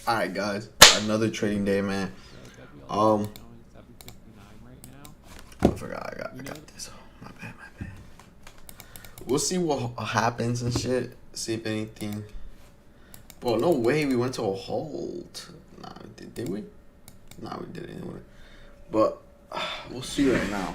Alright guys, another trading day, man. I forgot I got this. My bad. We'll see what happens and shit. See if anything. Well, no way we went to a hold. Nah, did we? Nah, we didn't anyway. But we'll see right now.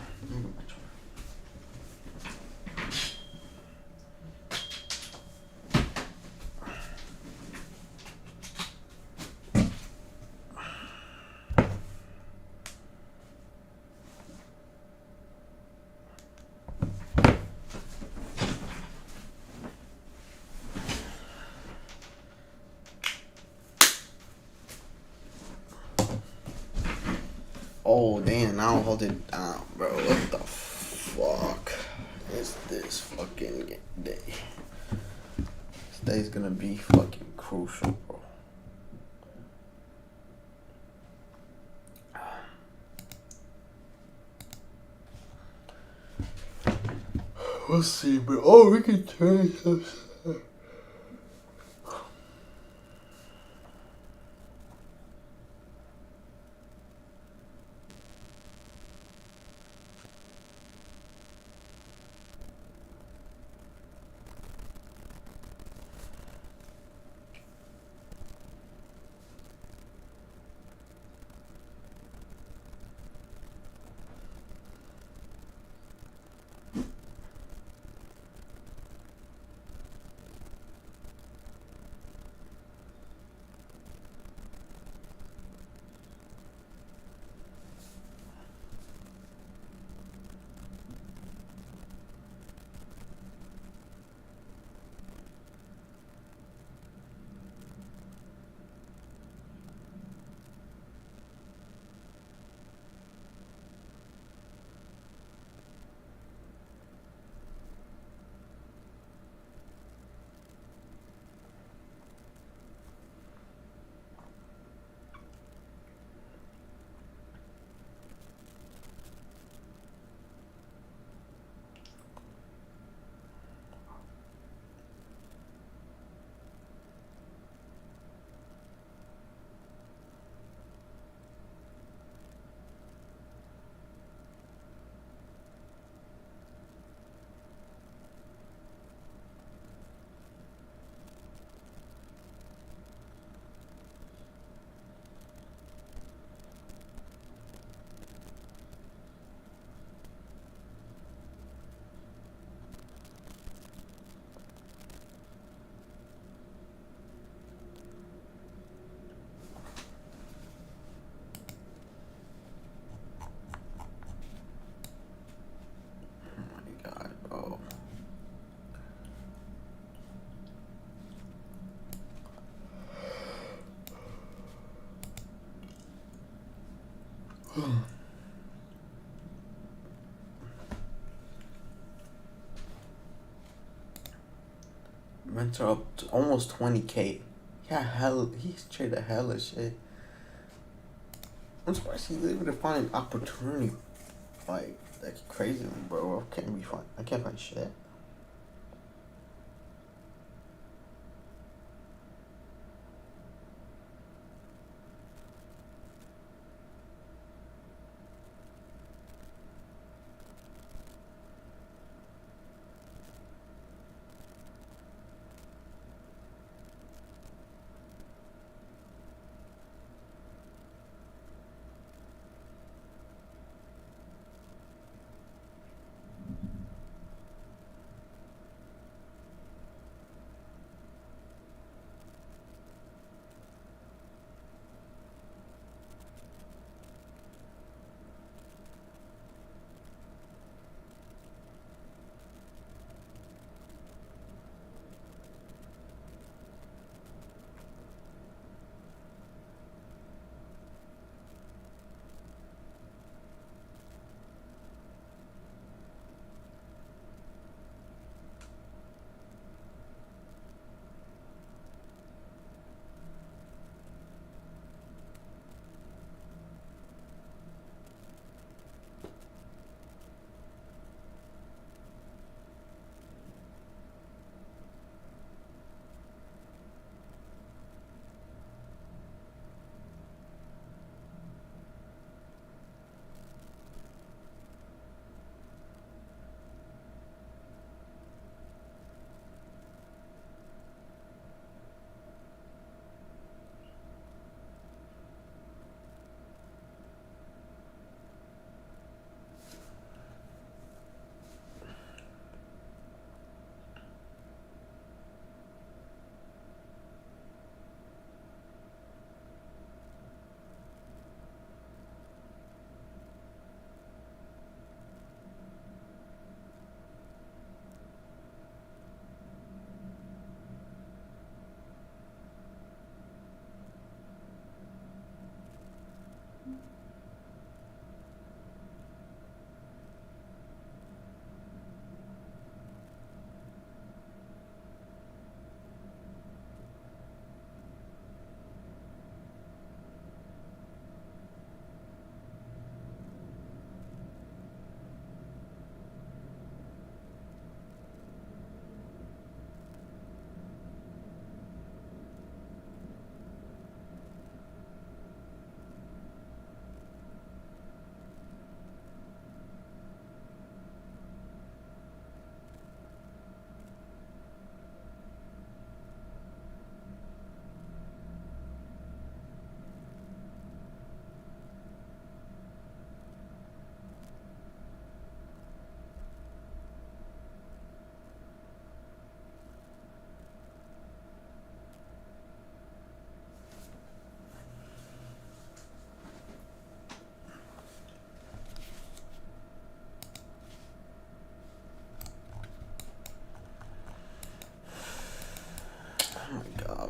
Oh damn! Now hold it down, bro. What the fuck is this fucking day? This day's gonna be fucking crucial, bro. We'll see, bro. Oh, we can trade this. Mentor up to almost 20K. Yeah, he's traded hella shit. I'm surprised he's able to find an opportunity like that's crazy, bro. I can't find shit.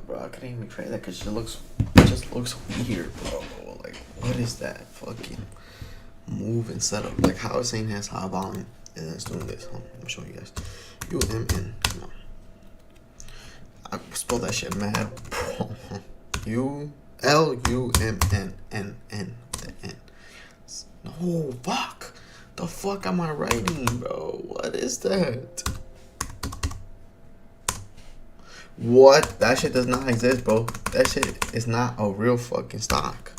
bro, I couldn't even trade that because it just looks weird, bro. Like, what is that fucking move and setup? Like, how is saying has high volume and then it's doing this? I'm showing you guys. UMN, come on. I spelled that shit mad, bro. ULUMNNN. No, fuck. The fuck am I writing, bro? What is that? What? That shit does not exist, bro. That shit is not a real fucking stock.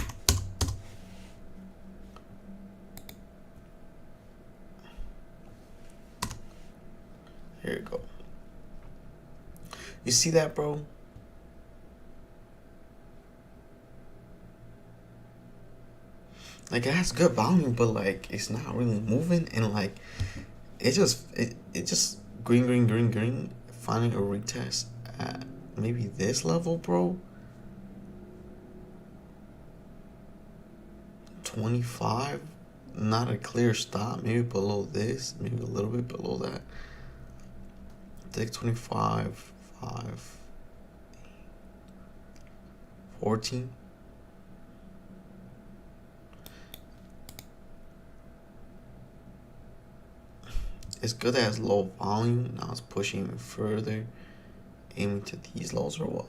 Here you go. You see that, bro? Like, it has good volume, but like it's not really moving, and like it just green, finding a retest at maybe this level, bro. 25, not a clear stop. Maybe below this, maybe a little bit below that. Take 25, 5, 14. It's good that it has low volume. Now it's pushing even further, aiming to these lows or what?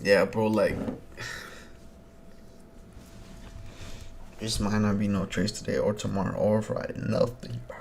Yeah, bro, like this might not be no trades today or tomorrow or Friday. Nothing, bro.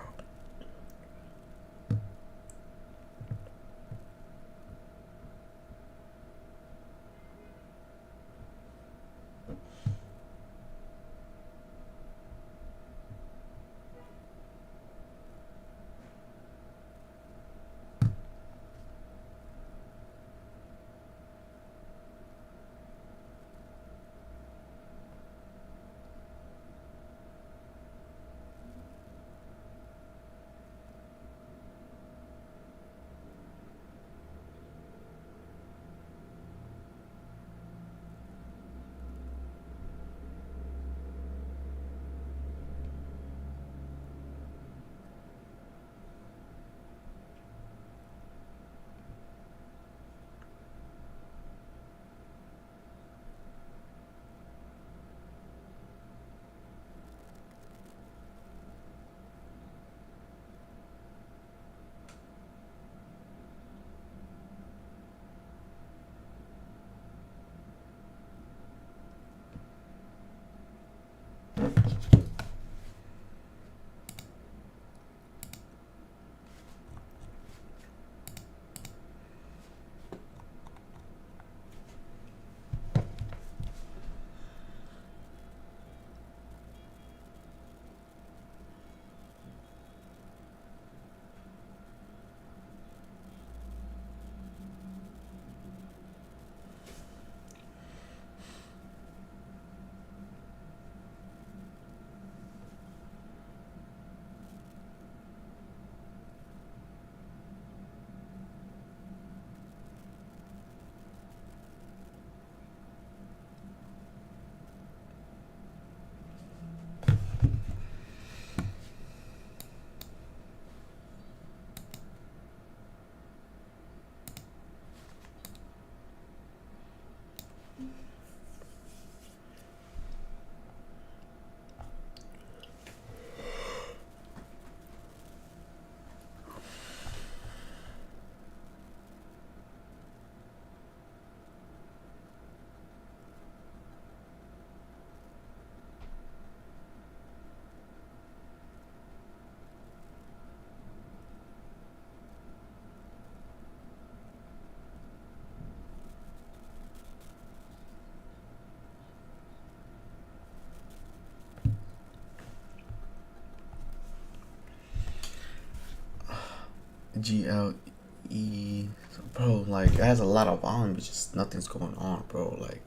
GLE, bro, like it has a lot of volume, but just nothing's going on, bro. Like,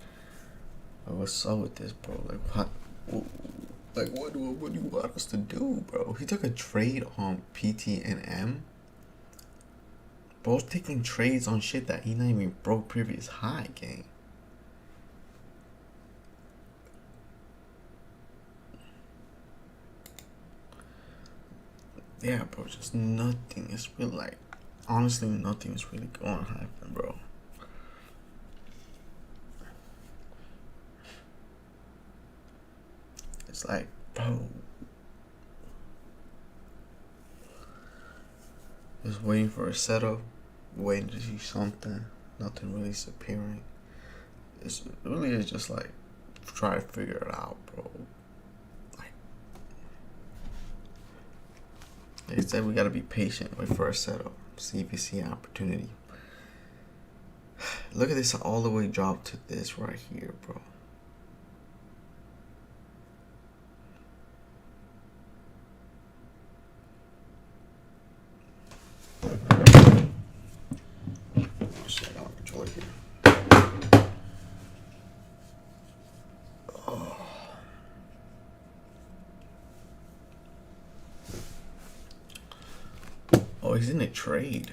what's up with this, bro? Like, what do you want us to do, bro? He took a trade on PT and M. Bro's taking trades on shit that he not even broke previous high, gang. Yeah, bro, just nothing. It's really like, honestly, nothing is really going to happen, bro. It's like, bro, just waiting for a setup, waiting to see something. Nothing really is appearing. It really is just like, try to figure it out, bro. Like I said, we gotta be patient, wait for a setup, see if you see an opportunity. Look at this all the way drop to this right here, bro. Shit, I got my controller here. Oh, he's in a trade.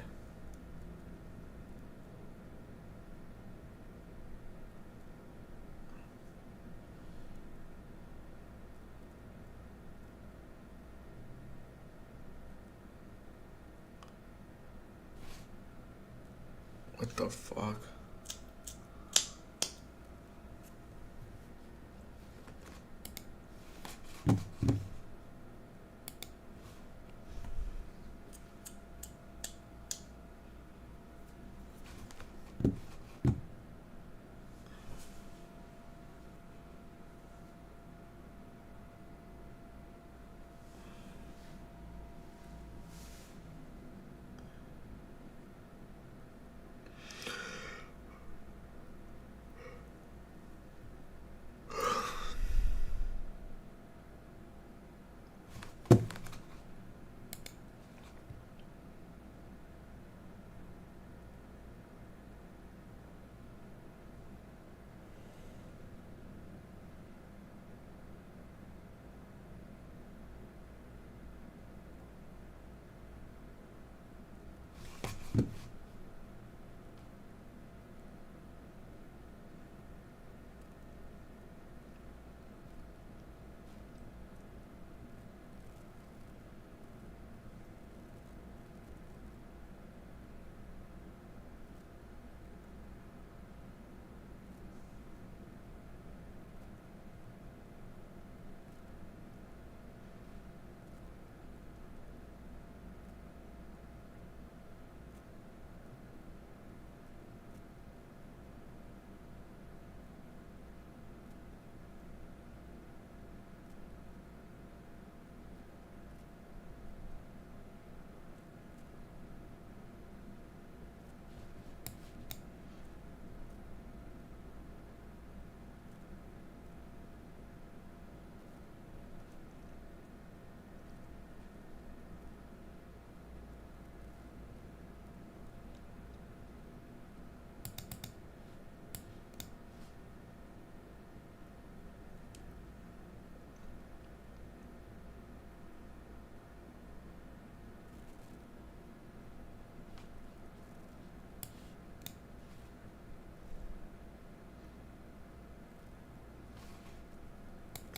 What the fuck?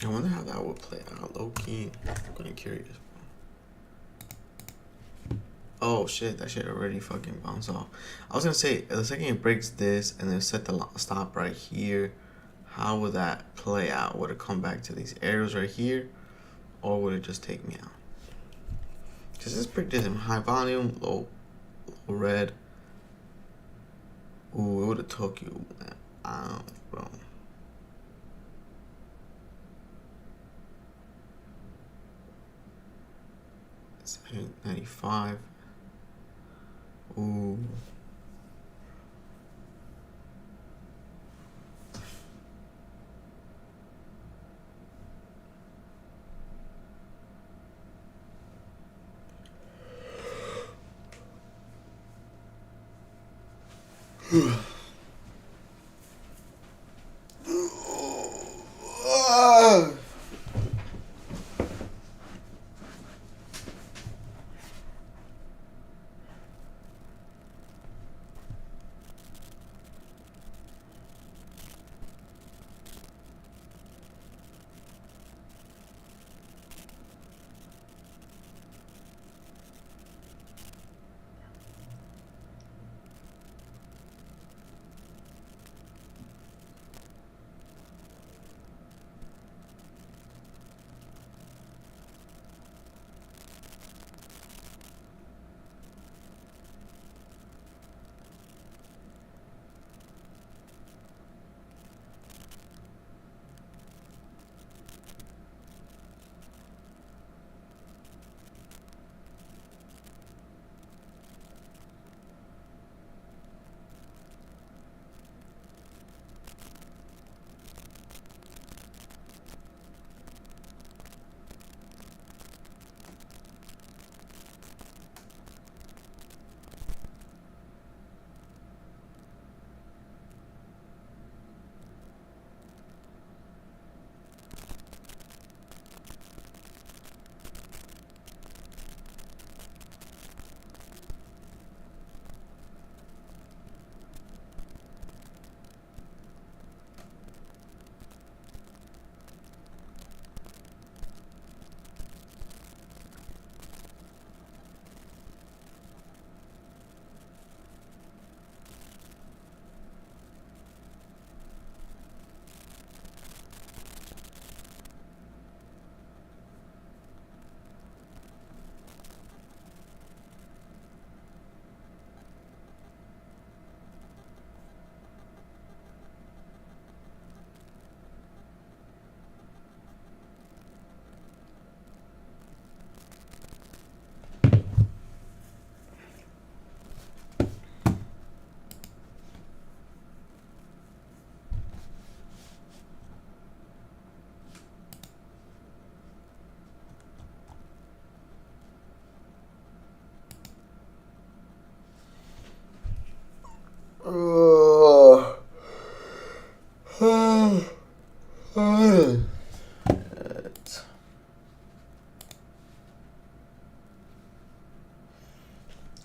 I wonder how that would play out, low key. I'm kind of curious. Oh shit, that shit already fucking bounced off. I was gonna say, the second it breaks this and then set the stop right here, how would that play out? Would it come back to these arrows right here, or would it just take me out? Because this is pretty decent. High volume, low red. Ooh, it would have took you. Bro. It's 95. Ooh.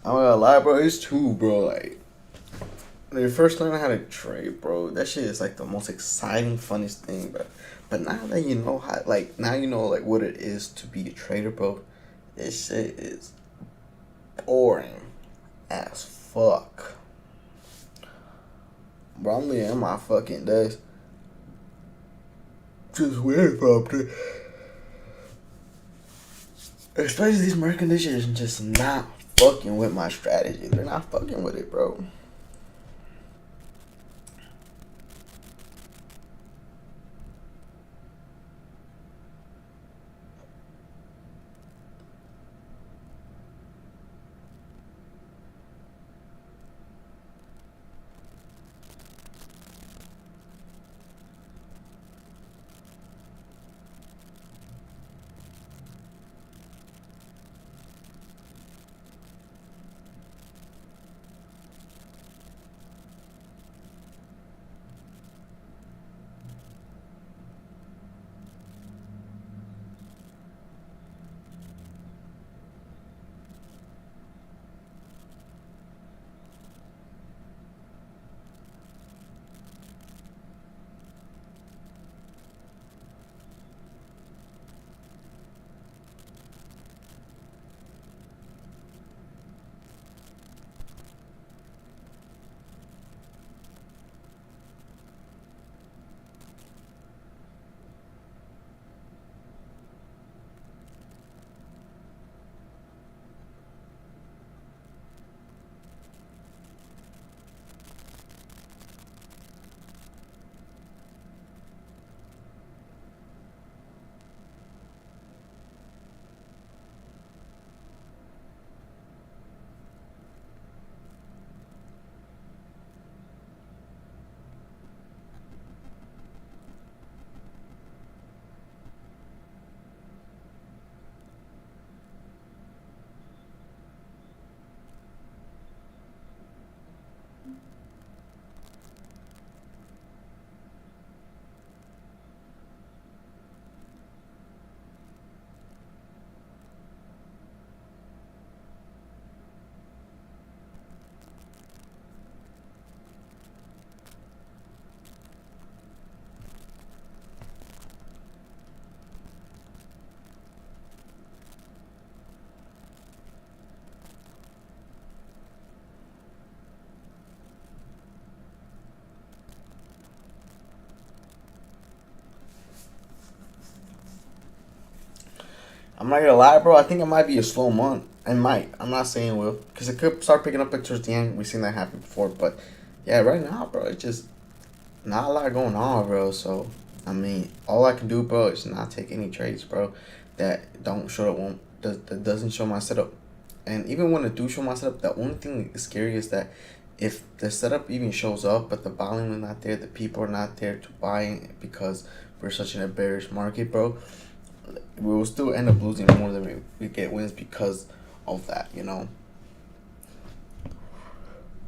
I'm not gonna lie, bro. It's true, bro. Like when you first learn how to trade, bro, that shit is like the most exciting, funnest thing, bro. But now that you know how, like now you know like what it is to be a trader, bro. This shit is boring as fuck. Bro, I'm leaving my fucking desk. Just waiting for it. Especially these market conditions just not fucking with my strategy. They're not fucking with it, bro. I'm not gonna lie, bro. I think it might be a slow month. It might. I'm not saying it will, because it could start picking up towards the end. We've seen that happen before, but yeah, right now, bro, it's just not a lot going on, bro. So I mean, all I can do, bro, is not take any trades, bro, that don't show that doesn't show my setup. And even when it do show my setup, the only thing that's scary is that if the setup even shows up, but the volume is not there, the people are not there to buy because we're such in a bearish market, bro, we will still end up losing more than we get wins because of that, you know.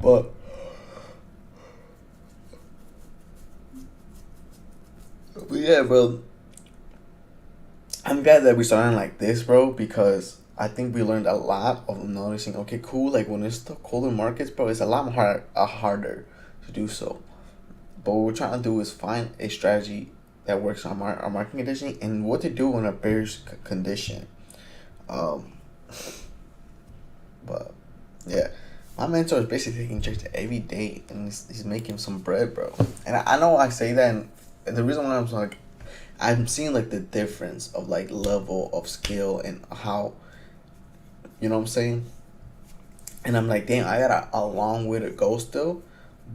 But yeah, bro, I'm glad that we started like this, bro, because I think we learned a lot of noticing. Okay, cool. Like when it's the colder markets, bro, it's a lot harder to do so. But what we're trying to do is find a strategy that works on our market conditioning and what to do in a bearish condition. Um, but yeah, my mentor is basically taking church every day, and he's making some bread, bro. And I know I say that, and the reason why I'm like, I'm seeing like the difference of like level of skill and how, you know what I'm saying. And I'm like, damn, I got a long way to go still,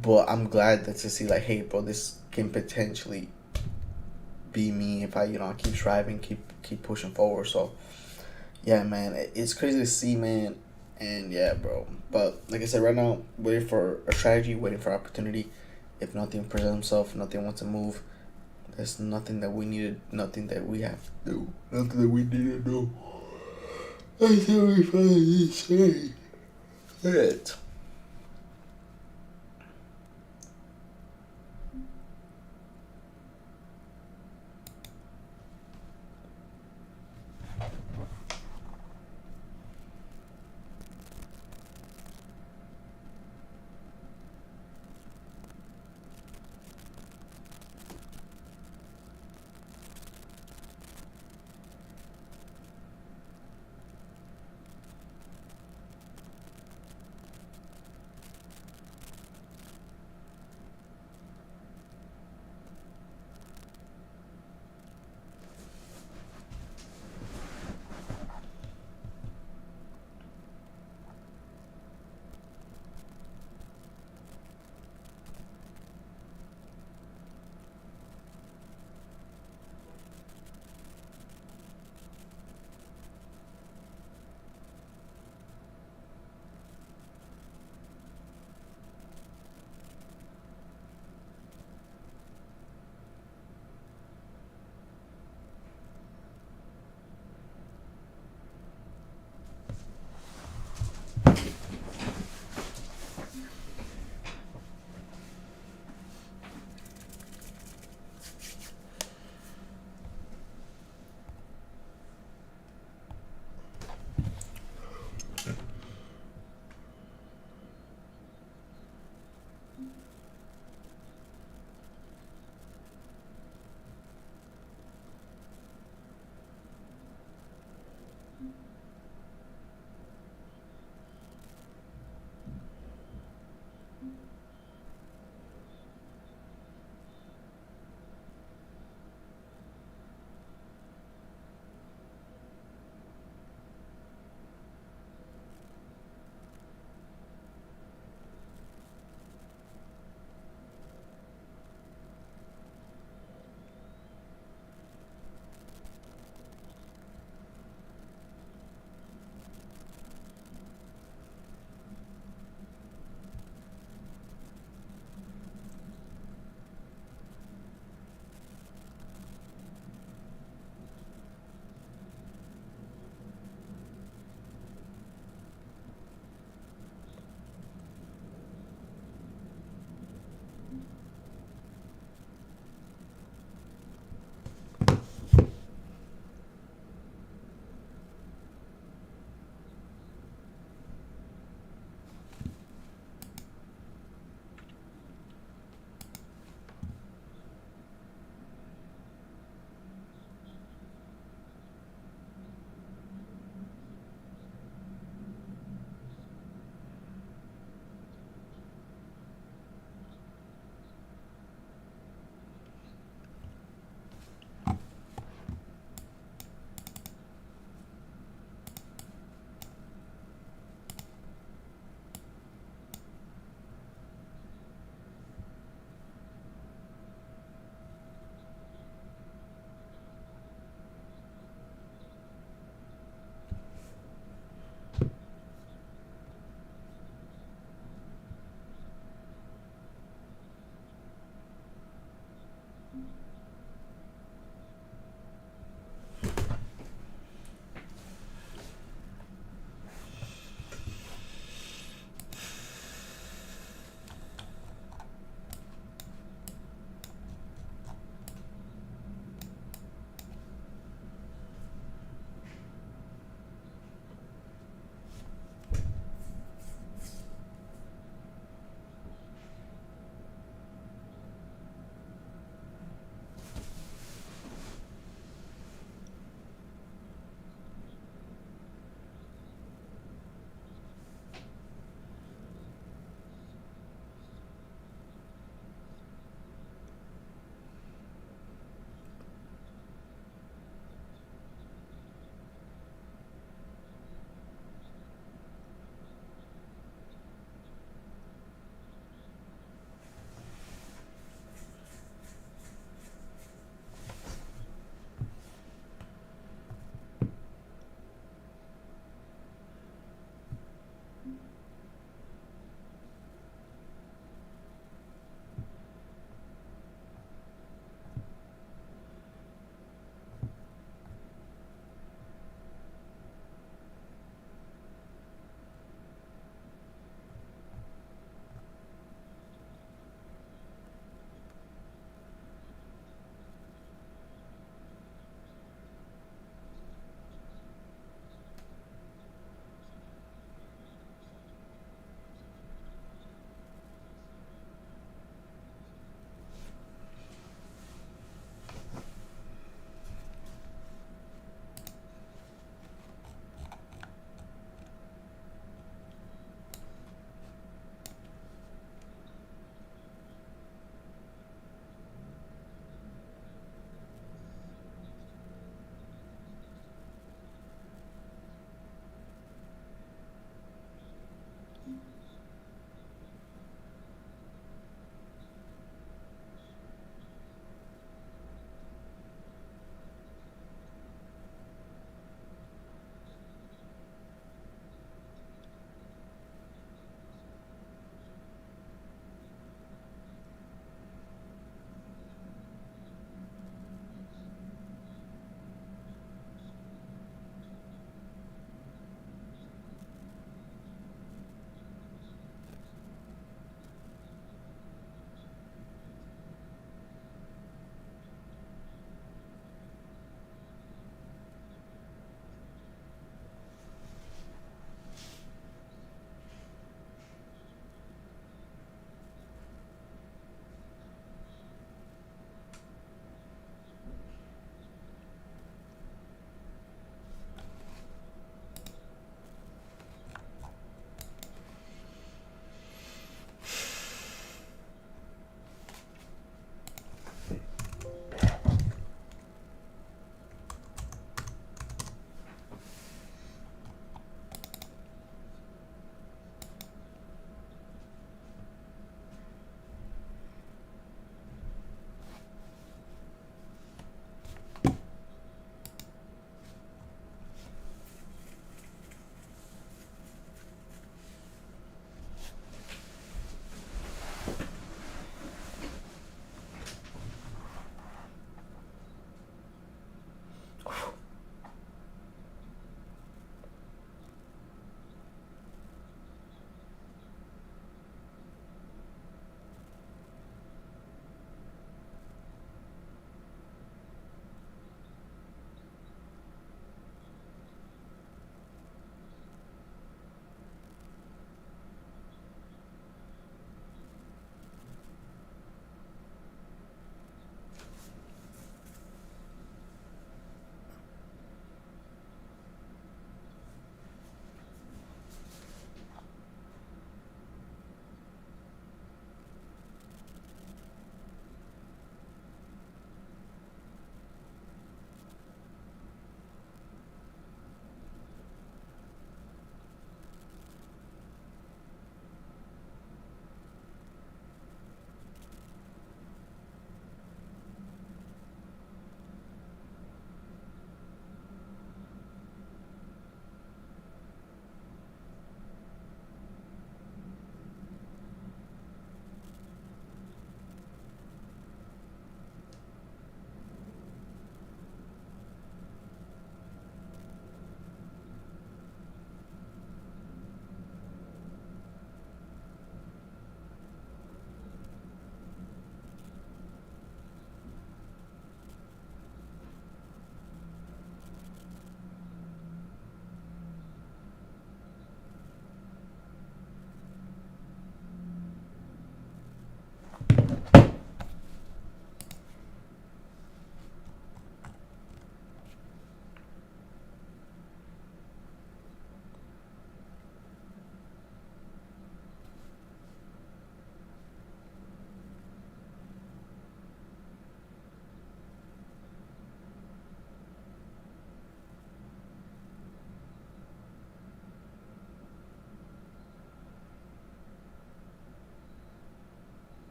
but I'm glad that to see like, hey, bro, this can potentially be me if I, you know, keep striving, keep pushing forward. So yeah, man, it's crazy to see, man. And yeah, bro. But like I said, right now, waiting for a strategy, waiting for opportunity. If nothing presents himself, nothing wants to move. There's nothing that we needed, nothing that we have to do, nothing that we need to do. Until we finally say it.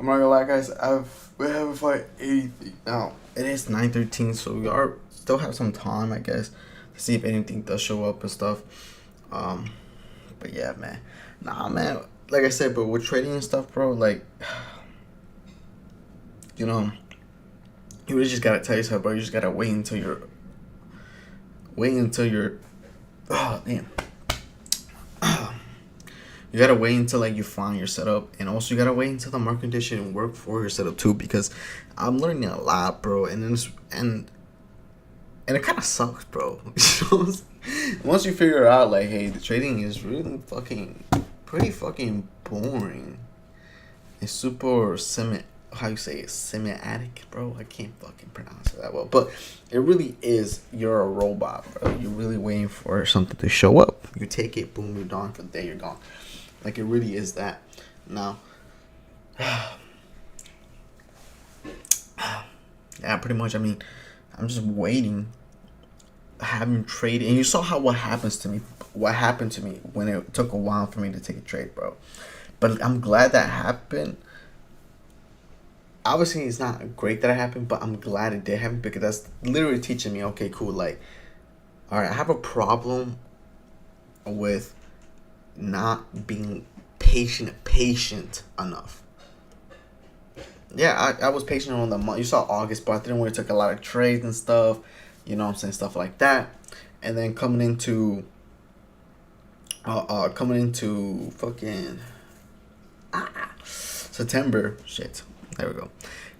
I'm not gonna lie, guys. We haven't fight anything now. It is 9:13, so we are still have some time, I guess, to see if anything does show up and stuff. But yeah, man. Nah, man. Like I said, bro, with trading and stuff, bro. Like, you know, you really just gotta tell yourself, bro. You just gotta wait until you're. Oh damn. You gotta wait until like you find your setup, and also you gotta wait until the market condition work for your setup too. Because I'm learning a lot, bro, and it kind of sucks, bro. Once you figure out like, hey, the trading is really pretty fucking boring. It's super semi-attic, bro. I can't fucking pronounce it that well, but it really is. You're a robot, bro. You're really waiting for something to show up. You take it, boom, you're done. For the day, you're gone. Like, it really is that. Now, yeah, pretty much. I mean, I'm just waiting. I haven't traded, and you saw what happened to me when it took a while for me to take a trade, bro. But I'm glad that happened. Obviously, it's not great that it happened, but I'm glad it did happen because that's literally teaching me, okay, cool, like, all right, I have a problem with not being patient enough. Yeah, I was patient on the month. You saw August, but I didn't really took a lot of trades and stuff. You know what I'm saying? Stuff like that. And then coming into fucking September. Shit. There we go.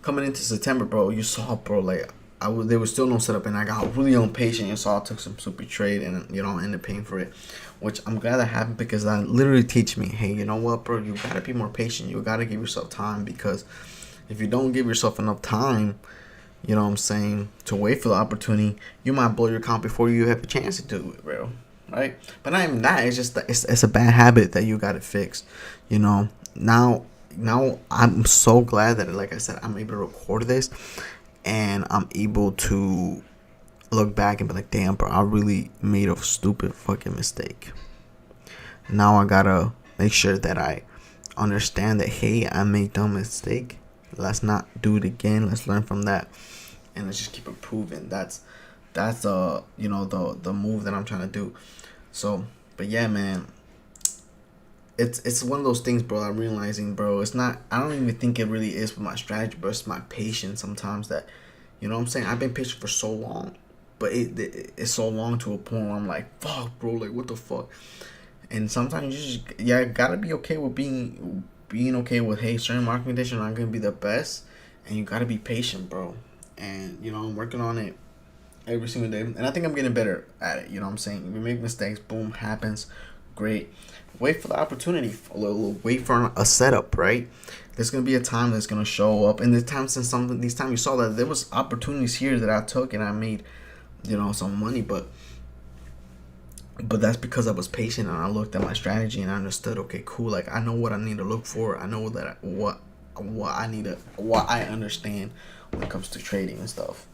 Coming into September, bro, you saw, bro, like, there was still no setup, and I got really impatient. You saw I took some super trade, and, you know, I ended up paying for it, which I'm glad that happened because that literally teach me, hey, you know what, bro, you gotta be more patient. You gotta give yourself time, because if you don't give yourself enough time, you know what I'm saying, to wait for the opportunity, you might blow your account before you have a chance to do it, bro. Right? But not even that. It's just that it's a bad habit that you gotta fix. You know. Now I'm so glad that, like I said, I'm able to record this, and I'm able to look back and be like, damn, bro, I really made a stupid fucking mistake. Now I gotta make sure that I understand that, hey, I made a mistake. Let's not do it again. Let's learn from that, and let's just keep improving. That's you know, the move that I'm trying to do. So, but yeah, man, it's one of those things, bro. I'm realizing, bro, it's not. I don't even think it really is with my strategy, bro. It's my patience sometimes that, you know what I'm saying. I've been patient for so long, but it's so long to a point where I'm like, fuck, bro, like what the fuck. And sometimes you just gotta be okay with being okay with, hey, certain market conditions aren't gonna be the best, and you gotta be patient, bro. And you know, I'm working on it every single day, and I think I'm getting better at it. You know what I'm saying? We make mistakes, boom, happens, great. Wait for the opportunity, wait for a setup, right? There's gonna be a time that's gonna show up, and these times you saw that there was opportunities here that I took and I made, you know, some money, but that's because I was patient and I looked at my strategy and I understood, okay, cool, like I know what I need to look for. I know that what I understand when it comes to trading and stuff.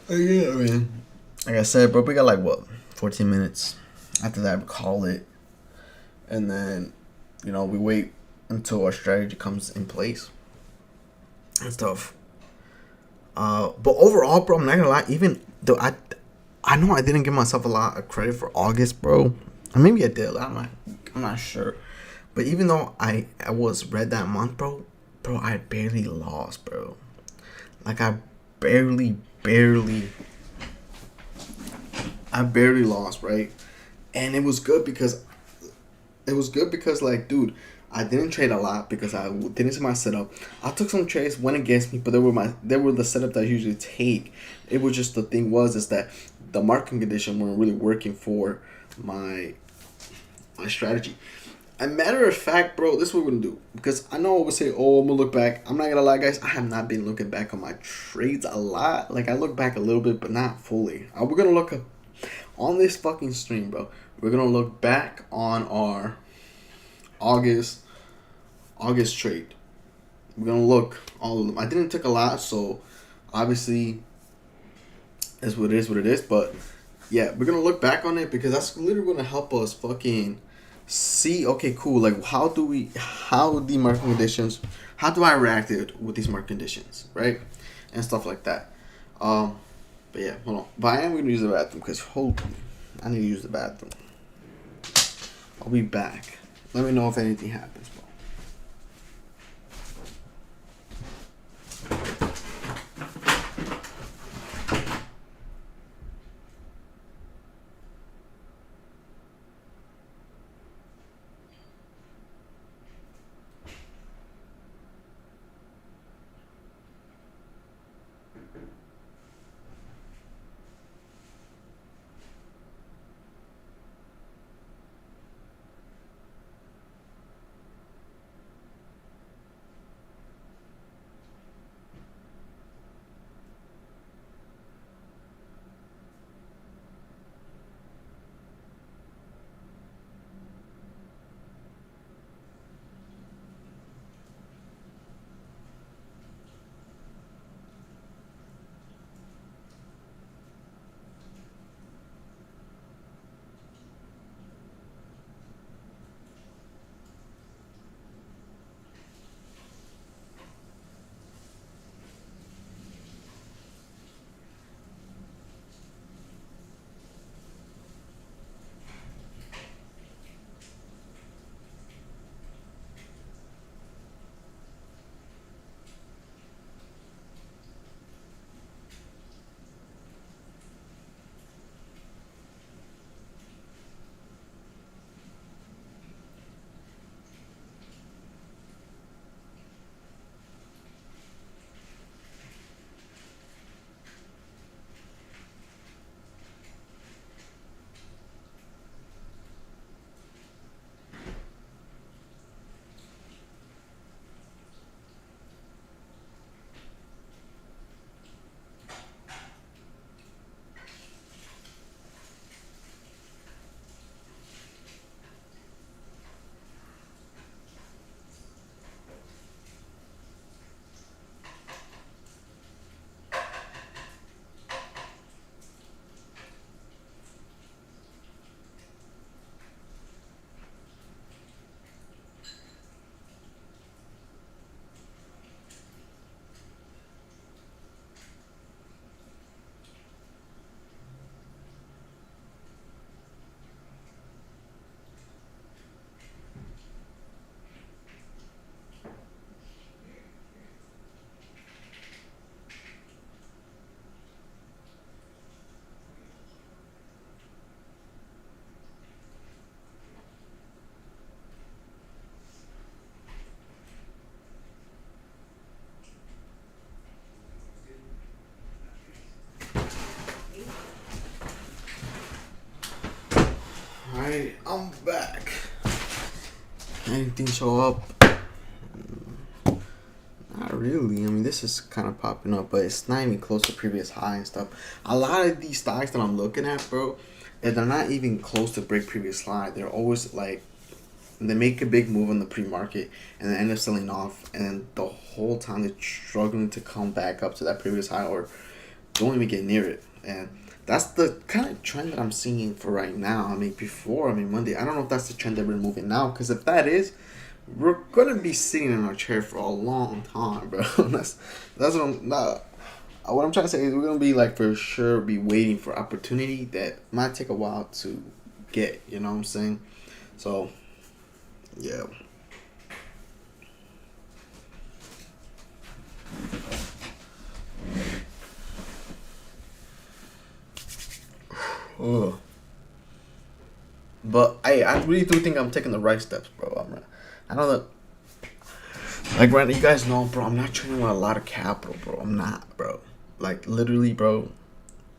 Yeah, man. Like I said, bro, we got like what, 14 minutes. After that, we call it, and then, you know, we wait until our strategy comes in place and stuff. But overall, bro, I'm not gonna lie. Even though I know I didn't give myself a lot of credit for August, bro. Or maybe I did. I'm not sure. But even though I was red that month, bro, I barely lost, bro. Like I barely lost, right? And it was good because like, dude, I didn't trade a lot because I didn't see my setup. I took some trades, went against me, but they were the setup that I usually take. It was just, the thing is that the market condition weren't really working for my strategy. And matter of fact, bro, this is what we're gonna do, because I know I would say, oh, I'm gonna look back. I'm not gonna lie, guys, I have not been looking back on my trades a lot. Like, I look back a little bit, but not fully. We're gonna look up on this fucking stream, bro. We're gonna look back on our August trade. We're gonna look all of them. I didn't take a lot, so obviously is what it is, what it is. But yeah, we're gonna look back on it because that's literally gonna help us fucking see. Okay, cool. Like, how the market conditions, how do I react with these market conditions, right, and stuff like that. But yeah, hold on. But I am gonna use the bathroom because holy, I need to use the bathroom. I'll be back. Let me know if anything happens, bro. Alright, I'm back. Anything show up? Not really. I mean, this is kind of popping up, but it's not even close to previous high and stuff. A lot of these stocks that I'm looking at, bro, they're not even close to break previous high. They're always like, they make a big move on the pre-market and then end up selling off, and then the whole time they're struggling to come back up to that previous high or don't even get near it. And that's the kind of trend that I'm seeing for right now. I mean, Monday. I don't know if that's the trend that we're moving now, because if that is, we're gonna be sitting in our chair for a long time, bro. that's what I'm trying to say is we're gonna be like for sure be waiting for opportunity that might take a while to get. You know what I'm saying? So, yeah. Ugh. But I really do think I'm taking the right steps, bro. I know that, like, right now, you guys know, bro, I'm not trading with a lot of capital, bro. I'm not, bro. Like, literally, bro.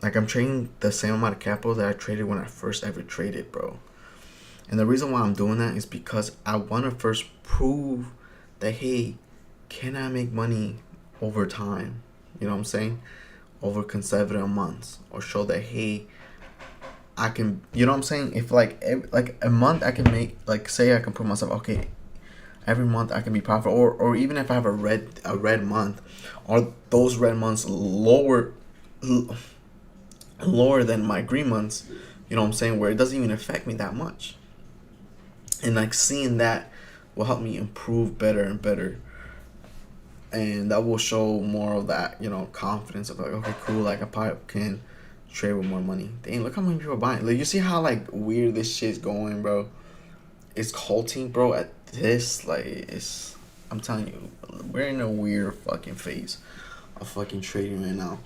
Like, I'm trading the same amount of capital that I traded when I first ever traded, bro. And the reason why I'm doing that is because I want to first prove that, hey, can I make money over time? You know what I'm saying? Over consecutive months. Or show that, hey, I can, you know what I'm saying? If like a month I can make, like, say I can put myself, okay, every month I can be profitable, or even if I have a red month, or those red months lower, lower than my green months, you know what I'm saying, where it doesn't even affect me that much. And like seeing that will help me improve better and better. And that will show more of that, you know, confidence of like, okay, cool, like I probably can trade with more money. Dang, look how many people are buying. Like, you see how like weird this shit's going, bro? It's halting, bro, at this. Like, it's, I'm telling you, we're in a weird fucking phase of fucking trading right now.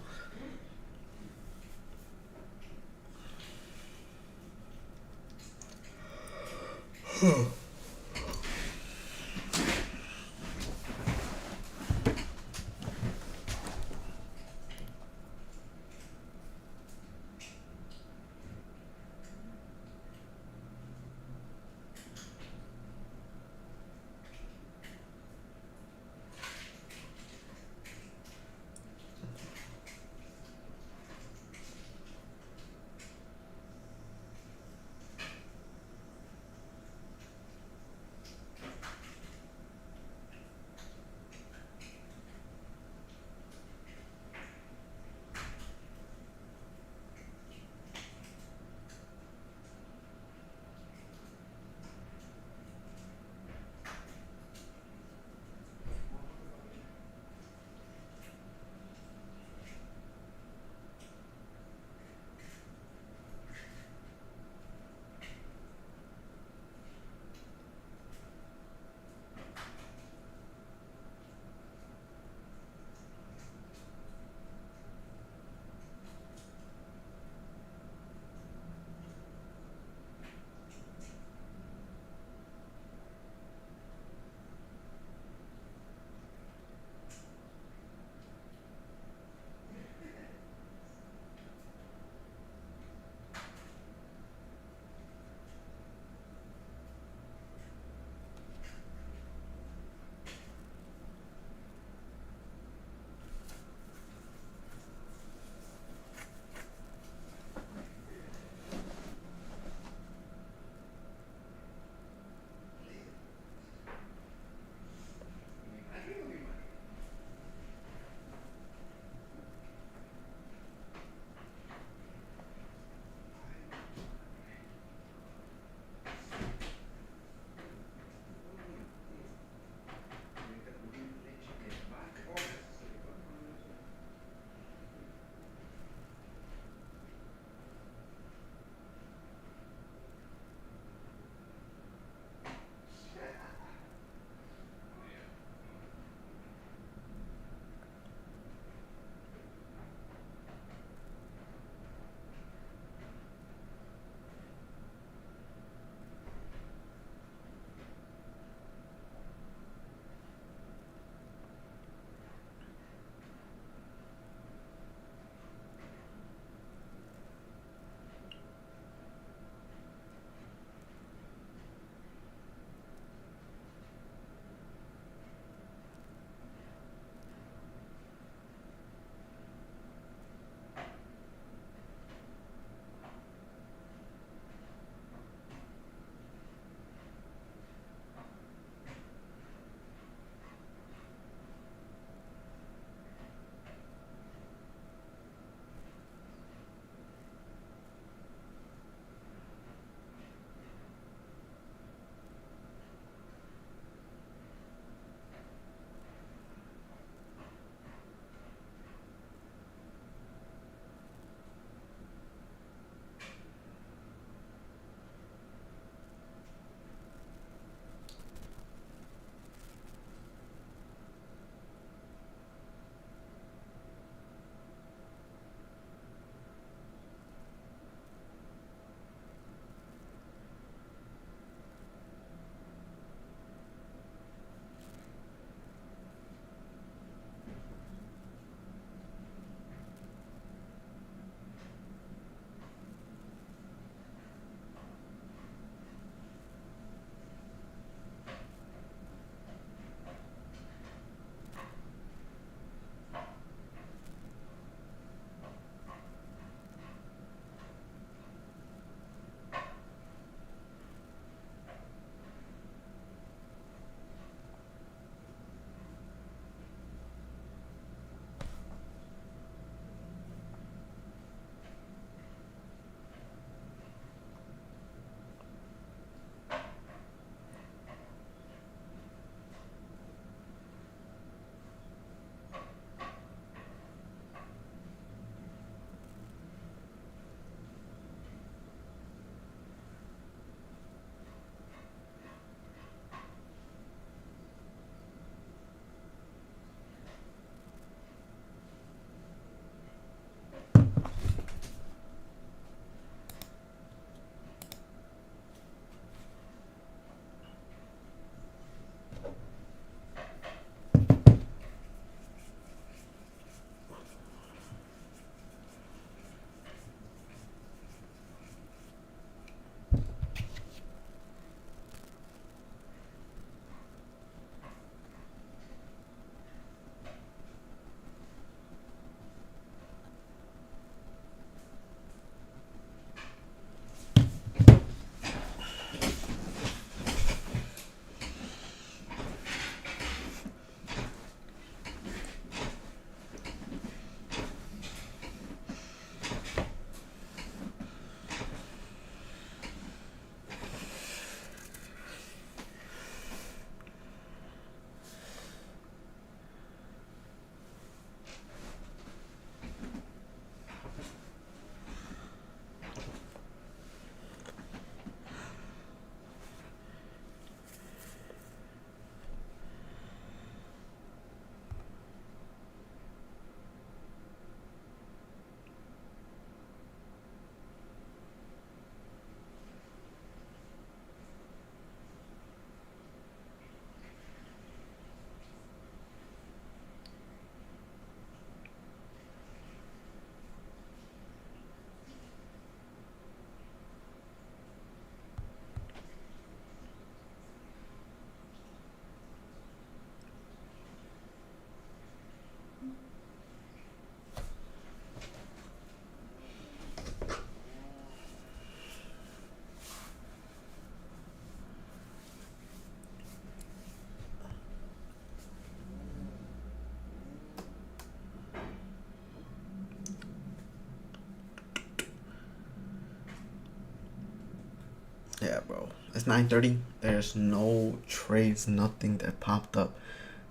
yeah, bro. It's 9:30. There's no trades, nothing that popped up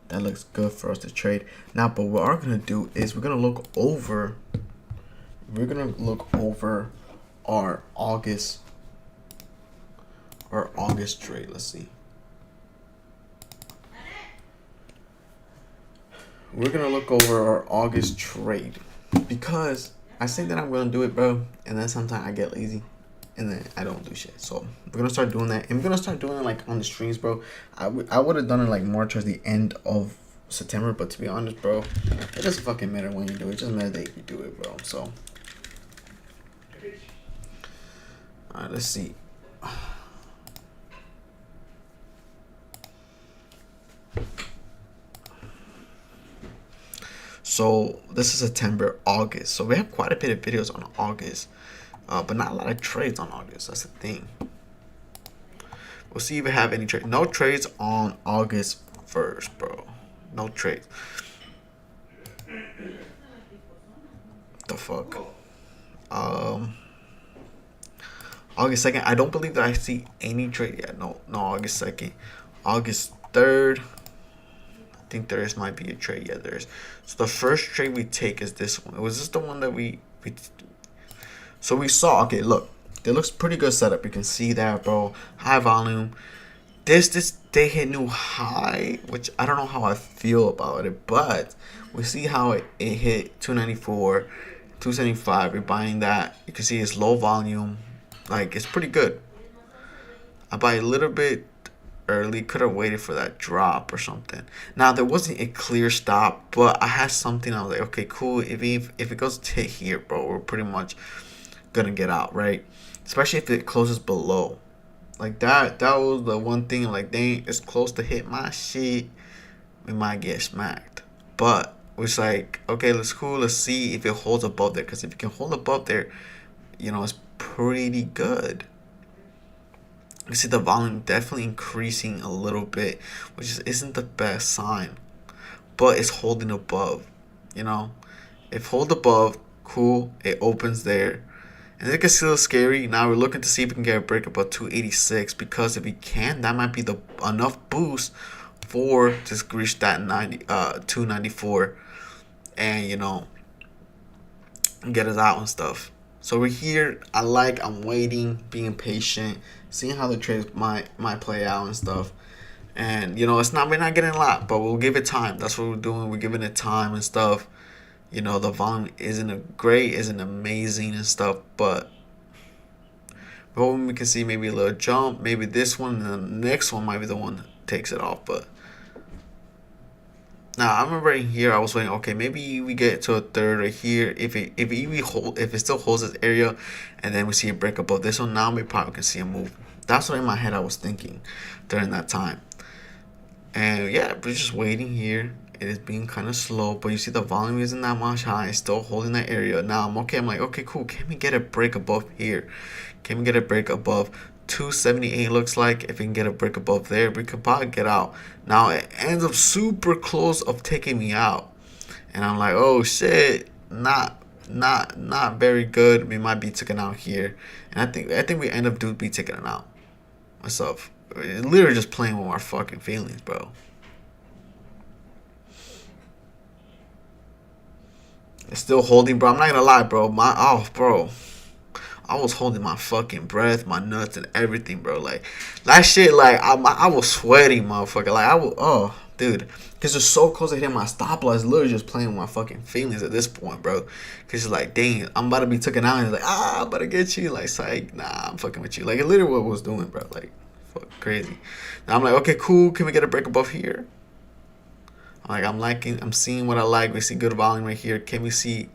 that looks good for us to trade. Now, but what we're gonna do is we're gonna look over our August trade. Let's see. We're gonna look over our August trade because I say that I'm gonna do it, bro, and then sometimes I get lazy and then I don't do shit. So we're gonna start doing that, and we're gonna start doing it like on the streams, bro. I would have done it like more towards the end of September, but to be honest, bro, it doesn't fucking matter when you do it. It just matters that you do it, bro. So, alright, let's see. So this is September, August. So we have quite a bit of videos on August, but not a lot of trades on August. That's the thing. We'll see if we have any trades. No trades on August 1st, bro. No trades. The fuck. August 2nd. I don't believe that I see any trade yet. No, August 2nd. August 3rd. I think there might be a trade. Yeah, there is. So the first trade we take is this one. Was this the one that we so we saw? Okay, look, it looks pretty good setup. You can see that, bro. High volume. This they hit new high, which I don't know how I feel about it, but we see how it hit 294, 275. We're buying that. You can see it's low volume. Like, it's pretty good. I buy a little bit early. Could have waited for that drop or something. Now, there wasn't a clear stop, but I had something. I was like, okay, cool. If it goes to here, bro, we're pretty much gonna get out, right? Especially if it closes below. Like, that was the one thing. Like, dang, it's close to hit my shit. We might get smacked. But it's like, okay, let's see if it holds above there. Because if it can hold above there, you know, it's pretty good. You see the volume definitely increasing a little bit, which isn't the best sign, but it's holding above. You know, if hold above, cool, it opens there, and it gets a little scary. Now we're looking to see if we can get a break above 286, because if we can, that might be the enough boost for to reach that 294, and you know, get us out and stuff. So we're here. I'm waiting, being patient, seeing how the trades might play out and stuff. And you know, we're not getting a lot, but we'll give it time. That's what we're doing. We're giving it time and stuff. You know, the volume isn't amazing and stuff, but hoping we can see maybe a little jump. Maybe this one and the next one might be the one that takes it off. But now I remember in here I was waiting. Okay, maybe we get to a third right here. If it still holds this area, and then we see a break above this one, now we probably can see a move. That's what in my head I was thinking during that time. And yeah, we're just waiting here. It is being kind of slow, but you see the volume isn't that much high. It's still holding that area. Now I'm okay. I'm like, okay, cool. Can we get a break above here? Can we get a break above 278? Looks like if we can get a break above there, we could probably get out. Now it ends up super close of taking me out, and I'm like, oh shit, not very good. We might be taken out here, and I think we end up be taking it out myself. Literally just playing with our fucking feelings, bro. It's still holding, bro. I'm not gonna lie, bro. Bro, I was holding my fucking breath, my nuts, and everything, bro. Like, that shit, like, I was sweating, motherfucker. Like, dude. Because it's so close to hitting my stop loss. Literally just playing with my fucking feelings at this point, bro. Because it's like, dang, I'm about to be taken out. And it's like, I'm about to get you. Like, psych, nah, I'm fucking with you. Like, it literally what I was doing, bro. Like, fuck, crazy. Now I'm like, okay, cool. Can we get a break above here? I'm seeing what I like. We see good volume right here. Can we see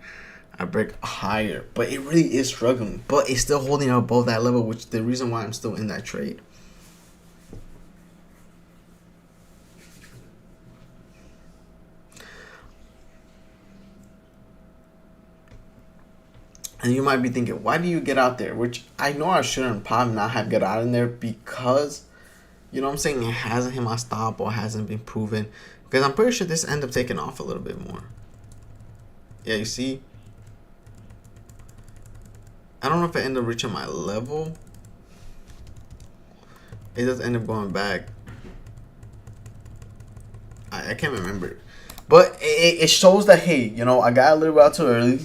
a break higher? But it really is struggling. But it's still holding above that level, which is the reason why I'm still in that trade. And you might be thinking, why do you get out there? Which I know I shouldn't probably not have get out in there, because, you know what I'm saying, it hasn't hit my stop or hasn't been proven. Because I'm pretty sure this ended up taking off a little bit more. Yeah, you see? I don't know if it ended up reaching my level. It does end up going back. I can't remember. But it shows that, hey, you know, I got a little bit out too early.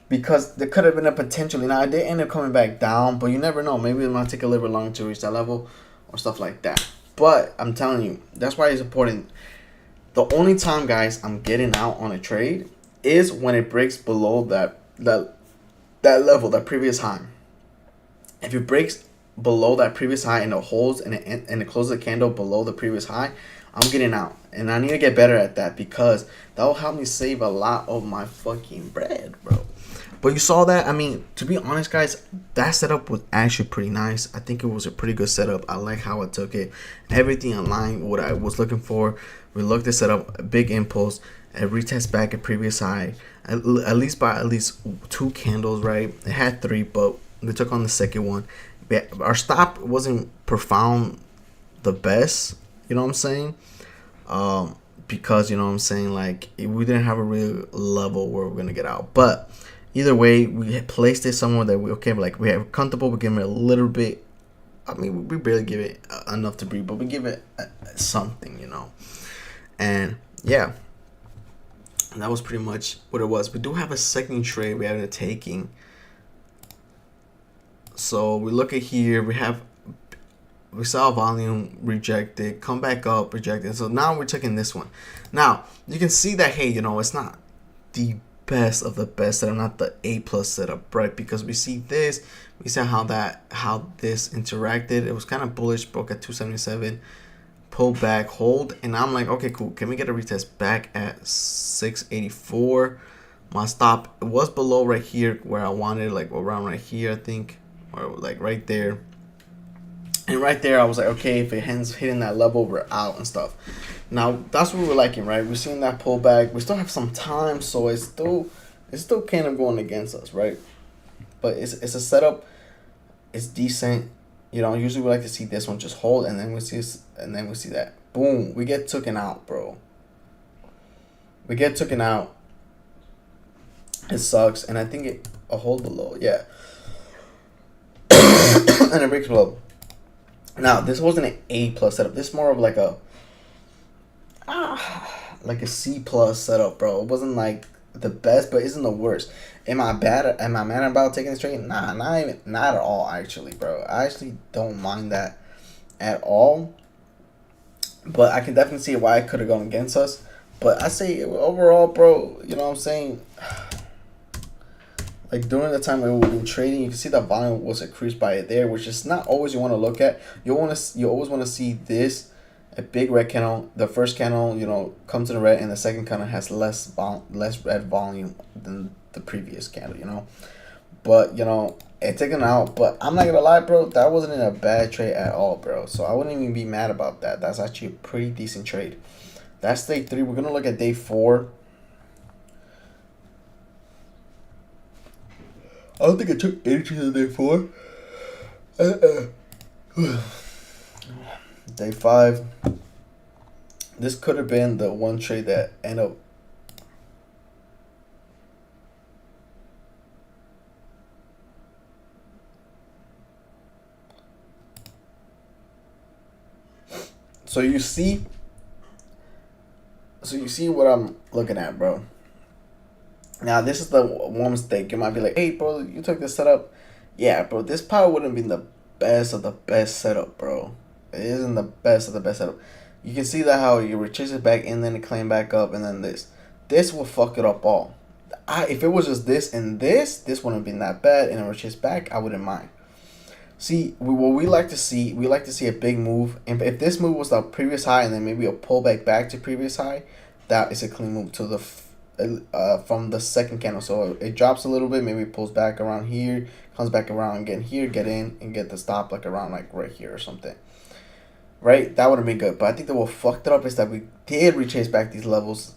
Because there could have been a potential. Now, I did end up coming back down, but you never know. Maybe it might take a little bit longer to reach that level or stuff like that. But I'm telling you, that's why it's important. The only time, guys, I'm getting out on a trade is when it breaks below that level, that previous high. If it breaks below that previous high and it holds and it closes the candle below the previous high, I'm getting out. And I need to get better at that because that will help me save a lot of my fucking bread, bro. But you saw that. I mean, to be honest, guys, that setup was actually pretty nice. I think it was a pretty good setup. I like how I took it. Everything aligned with what I was looking for. We looked this setup, a big impulse, a retest back at previous high, at least by at least 2 candles, right? It had 3, but we took on the second one. Our stop wasn't profound the best, you know what I'm saying? Because, you know what I'm saying, like, we didn't have a real level where we're going to get out. But either way, we placed it somewhere that we are comfortable. We give it a little bit. I mean, we barely give it enough to breathe, but we give it something, you know. And yeah, and that was pretty much what it was. We do have a second trade we have a taking. So we look at here. We saw volume rejected, come back up, rejected. So now we're taking this one. Now you can see that, hey, you know, it's not the best of the best setup, not the A+ setup, right? Because we see this, we see how this interacted. It was kind of bullish, broke at 277, pull back, hold, and I'm like, okay, cool. Can we get a retest back at 684? My stop was below right here where I wanted, like around right here, I think, or like right there. And right there, I was like, okay, if it ends hitting that level, we're out and stuff. Now, that's what we're liking, right? We're seeing that pullback. We still have some time, so it's still kind of going against us, right? But it's a setup. It's decent. You know, usually we like to see this one just hold, and then we see that. Boom. We get taken out, bro. We get taken out. It sucks, and I think a hold below, yeah. And it breaks below. Now, this wasn't an A+ setup. This is more of like a C+ setup, bro. It wasn't like the best, but isn't the worst. Am I mad about taking this trade? Nah, not at all, actually, bro. I actually don't mind that at all. But I can definitely see why it could have gone against us. But I say overall, bro, you know what I'm saying? Like during the time when we've been trading, you can see the volume was increased by it there, which is not always you want to look at. You always want to see this, a big red candle. The first candle, you know, comes to the red, and the second candle has less red volume than the previous candle, you know. But you know, it taken out. But I'm not gonna lie, bro, that wasn't in a bad trade at all, bro. So I wouldn't even be mad about that. That's actually a pretty decent trade. That's day 3. We're gonna look at day 4. I don't think I took any trades on day 4. Day 5. This could have been the one trade that ended up. So you see what I'm looking at, bro. Now, this is the one mistake. You might be like, hey, bro, you took this setup. Yeah, bro, this probably wouldn't have been the best of the best setup, bro. It isn't the best of the best setup. You can see that how you retrace it back and then it claim back up and then this. This will fuck it up all. If it was just this and this wouldn't have been that bad, and it retrace back, I wouldn't mind. See, what we like to see a big move. And if this move was the previous high and then maybe a pullback back to previous high, that is a clean move to the from the second candle. So it drops a little bit, maybe it pulls back around here, comes back around again here, get in and get the stop like around like right here or something. Right? That would have been good. But I think that what fucked it up is that we did retrace back these levels.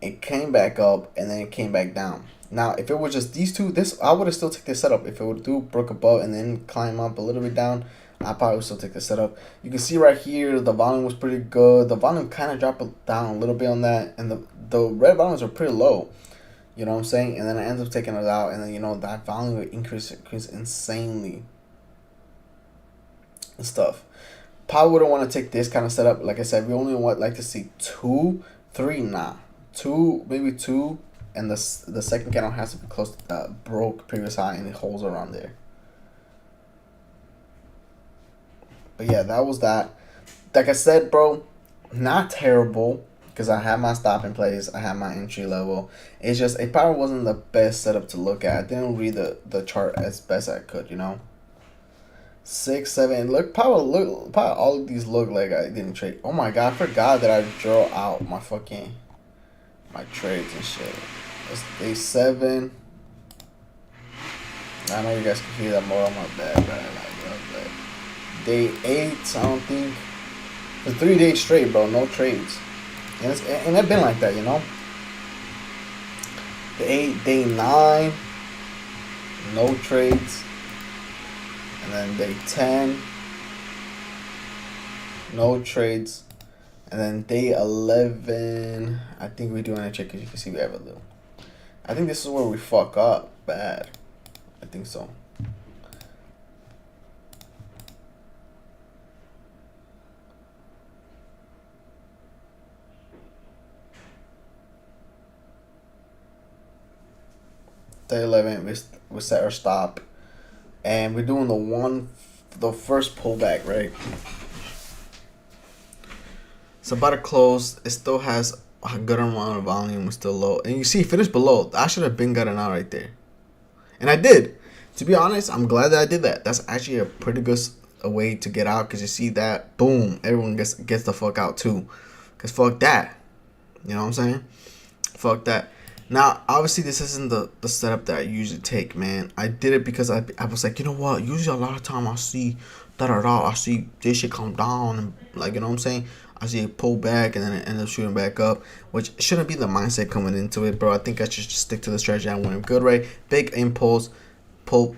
It came back up and then it came back down. Now, if it was just these two, I would have still took this setup. If it would do broke above and then climb up a little bit down, I probably would still take the setup. You can see right here, the volume was pretty good. The volume kind of dropped down a little bit on that, and the red volumes are pretty low. You know what I'm saying? And then it ends up taking it out, and then, you know, that volume would increase insanely and stuff. Probably wouldn't want to take this kind of setup. Like I said, we only want like to see 2, 3, nah, 2, maybe 2, and the second candle has to be close to that broke previous high and it holds around there. But yeah, that was that. Like I said, bro, not terrible because I had my stop in place. I had my entry level. It's just it probably wasn't the best setup to look at. I didn't read the chart as best I could, 6, 7. Probably all of these look like I didn't trade. Oh my god, I forgot that I draw out my trades and shit. It's day 7. I know you guys can hear that more on my bad, but day 8, I don't think. For 3 days straight, bro, no trades. And it's been like that, Day 9, no trades. And then day 10, no trades. And then day 11, I think we're doing a check because you can see we have a little. I think this is where we fuck up bad. I think so. Day 11, we set our stop, and we're doing the first pullback, right? It's about to close. It still has a good amount of volume. It's still low, and you see, it finished below. I should have been gotten out right there, and I did. To be honest, I'm glad that I did that. That's actually a pretty good way to get out because you see that, boom, everyone gets the fuck out too, because fuck that. You know what I'm saying? Fuck that. Now, obviously, this isn't the setup that I usually take, man. I did it because I was like, you know what? Usually, a lot of time I see I see this shit come down, and like, you know what I'm saying? I see it pull back, and then it ends up shooting back up, which shouldn't be the mindset coming into it, bro. I think I should just stick to the strategy I went good, right? Big impulse, pull.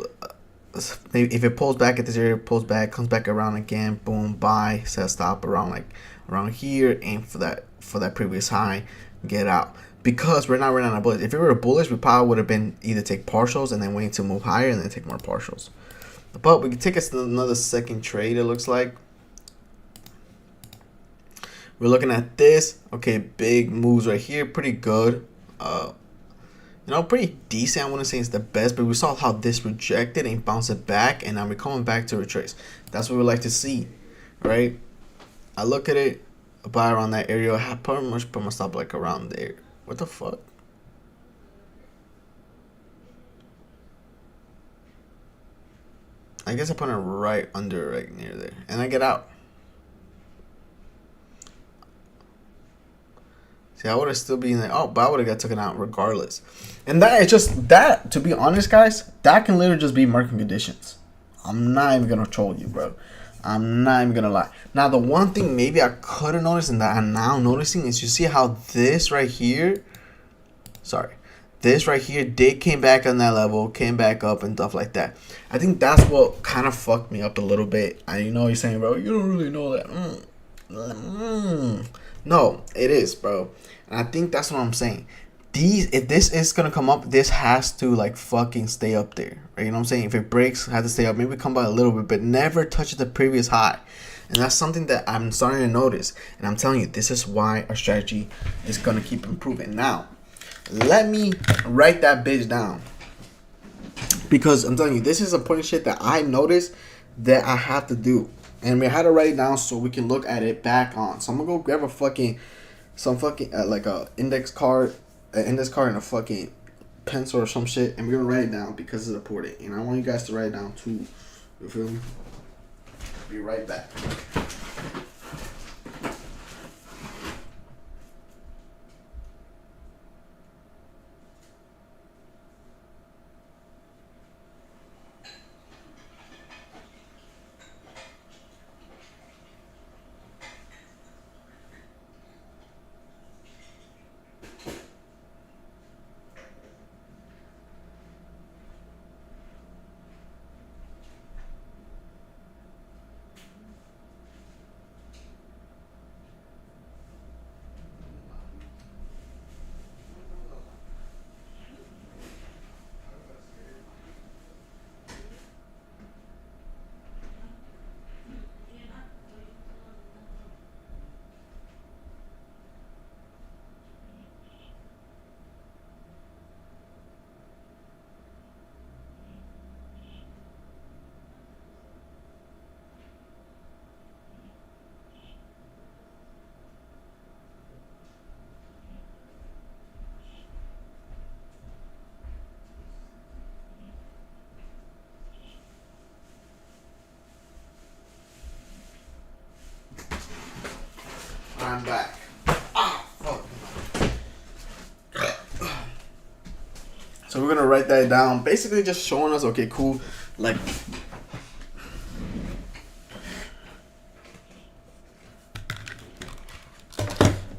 Maybe if it pulls back at this area, pulls back, comes back around again, boom, buy, set stop around here, aim for that previous high, get out. Because we're not running out of bullets. If we were bullish, we probably would have been either take partials and then waiting to move higher and then take more partials. But we can take us another second trade, it looks like. We're looking at this. Okay, big moves right here. Pretty good. Pretty decent. I wouldn't say it's the best, but we saw how this rejected and bounced it back, and now we're coming back to retrace. That's what we like to see, right? I look at it, buy around that area. I pretty much put my stop like around there. What the fuck? I guess I put it right under, right near there. And I get out. See, I would have still been like, oh, but I would have got taken out regardless. And that is just, that, to be honest, guys, that can literally just be market conditions. I'm not even going to troll you, bro. I'm not even going to lie. Now, the one thing maybe I could have noticed and that I'm now noticing is you see how this right here, this right here, they came back on that level, came back up and stuff like that. I think that's what kind of fucked me up a little bit. And you know you're saying, bro, you don't really know that. No, it is, bro. And I think that's what I'm saying. If this is gonna come up, this has to like fucking stay up there, right? You know what I'm saying? If it breaks, it has to stay up. Maybe come by a little bit, but never touch the previous high. And that's something that I'm starting to notice. And I'm telling you, this is why our strategy is gonna keep improving. Now, let me write that bitch down, because I'm telling you, this is important shit that I noticed that I have to do, and we had to write it down so we can look at it back on. So I'm gonna go grab like a index card and a fucking pencil or some shit, and we're gonna write it down because it's important, and I want you guys to write it down too. You feel me? Be right back. I'm back. Ah, fuck. So we're gonna write that down. Basically, just showing us, okay, cool. Like,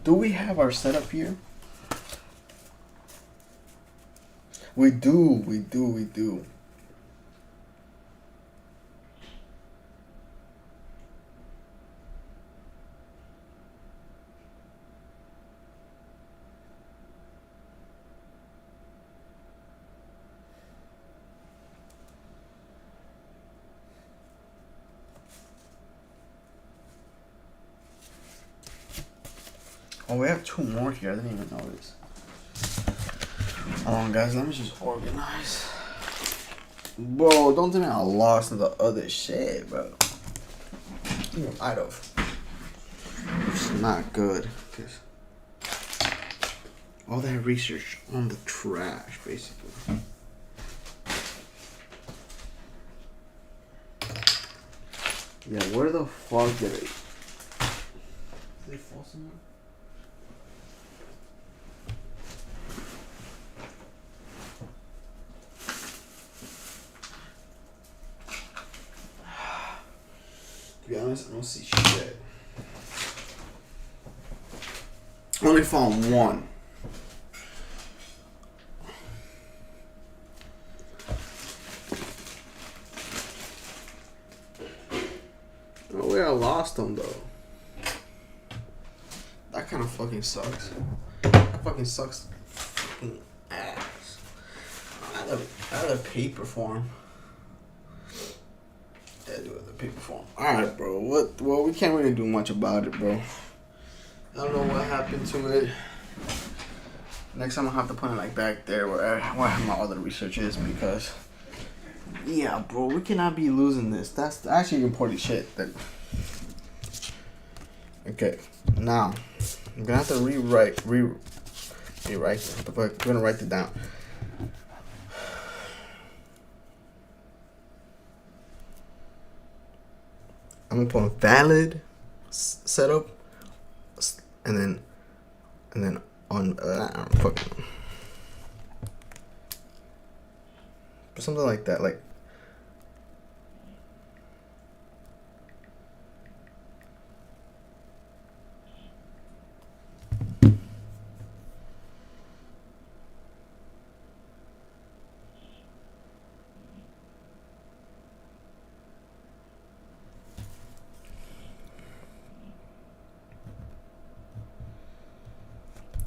do we have our setup here? We do. Oh, we have 2 more here. I didn't even notice. Hold on, guys. Let me just organize. Bro, don't tell me I lost the other shit, bro. You might have. It's not good. Cause all that research on the trash, basically. Yeah, where the fuck did it? Did it fall somewhere? To be honest, I don't see shit. I only found one. Oh, yeah, I lost them though. That kind of fucking sucks. That fucking sucks. Fucking ass. I had a paper form. Yeah, do it the paper form. Alright, bro. Well, we can't really do much about it, bro. I don't know what happened to it. Next time I'll have to put it like back there where my other research is, because yeah, bro, we cannot be losing this. That's actually important shit. Okay, now I'm gonna have to rewrite this. But we're gonna write it down. I'm gonna put valid setup, and then on fucking something like that, like.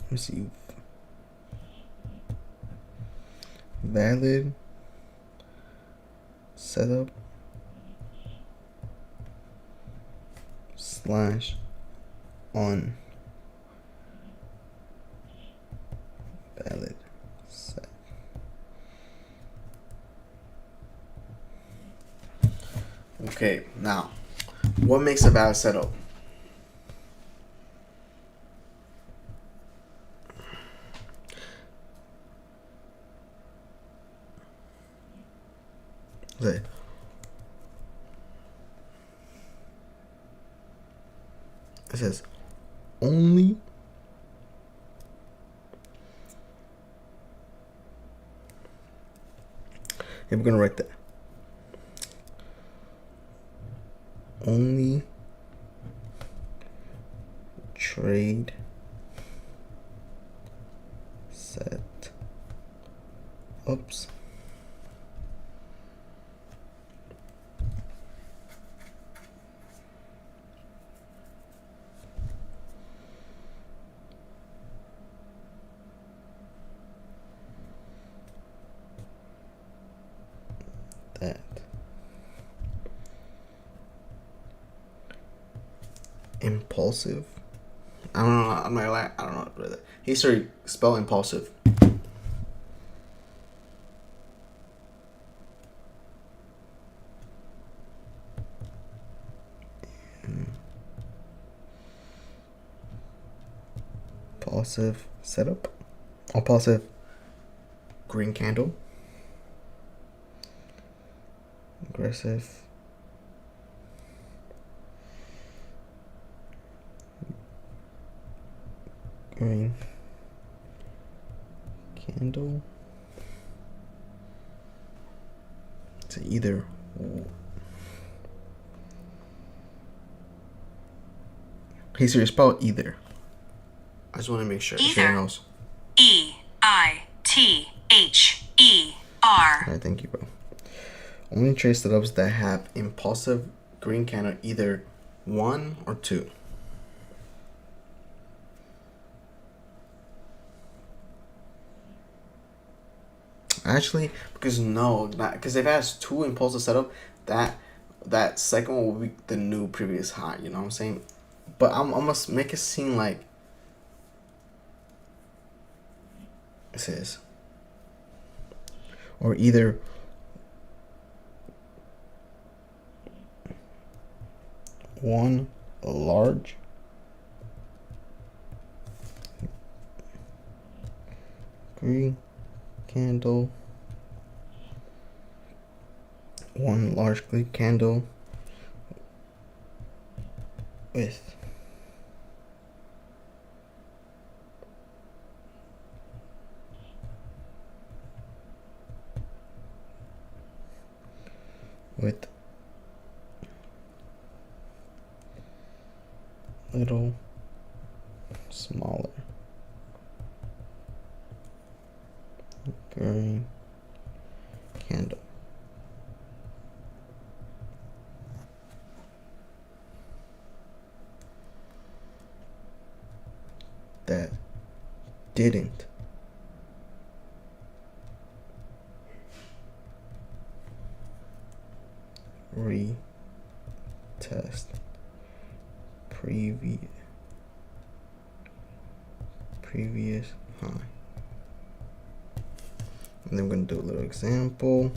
Let me see. Valid setup / on valid set. Okay, now what makes a valid setup? Okay. It says only we're gonna write that. Only trade set ups that impulsive. I don't know. I'm not like, I don't know. He started spell impulsive. Impulsive setup. Impulsive green candle. Aggressive. green candle. To either. Hey Siri, spell either. I just want to make sure. Either. Knows. E-I-T-H-E-R. Alright, thank you, bro. Only trade setups that have impulsive green candle either 1 or 2. Actually, because no, not because if it has 2 impulsive setup, that second one will be the new previous high. You know what I'm saying? But I'm gonna make it seem like it says, or either one large green candle, one large green candle with little smaller green candle. That didn't retest previous high. And then I'm going to do a little example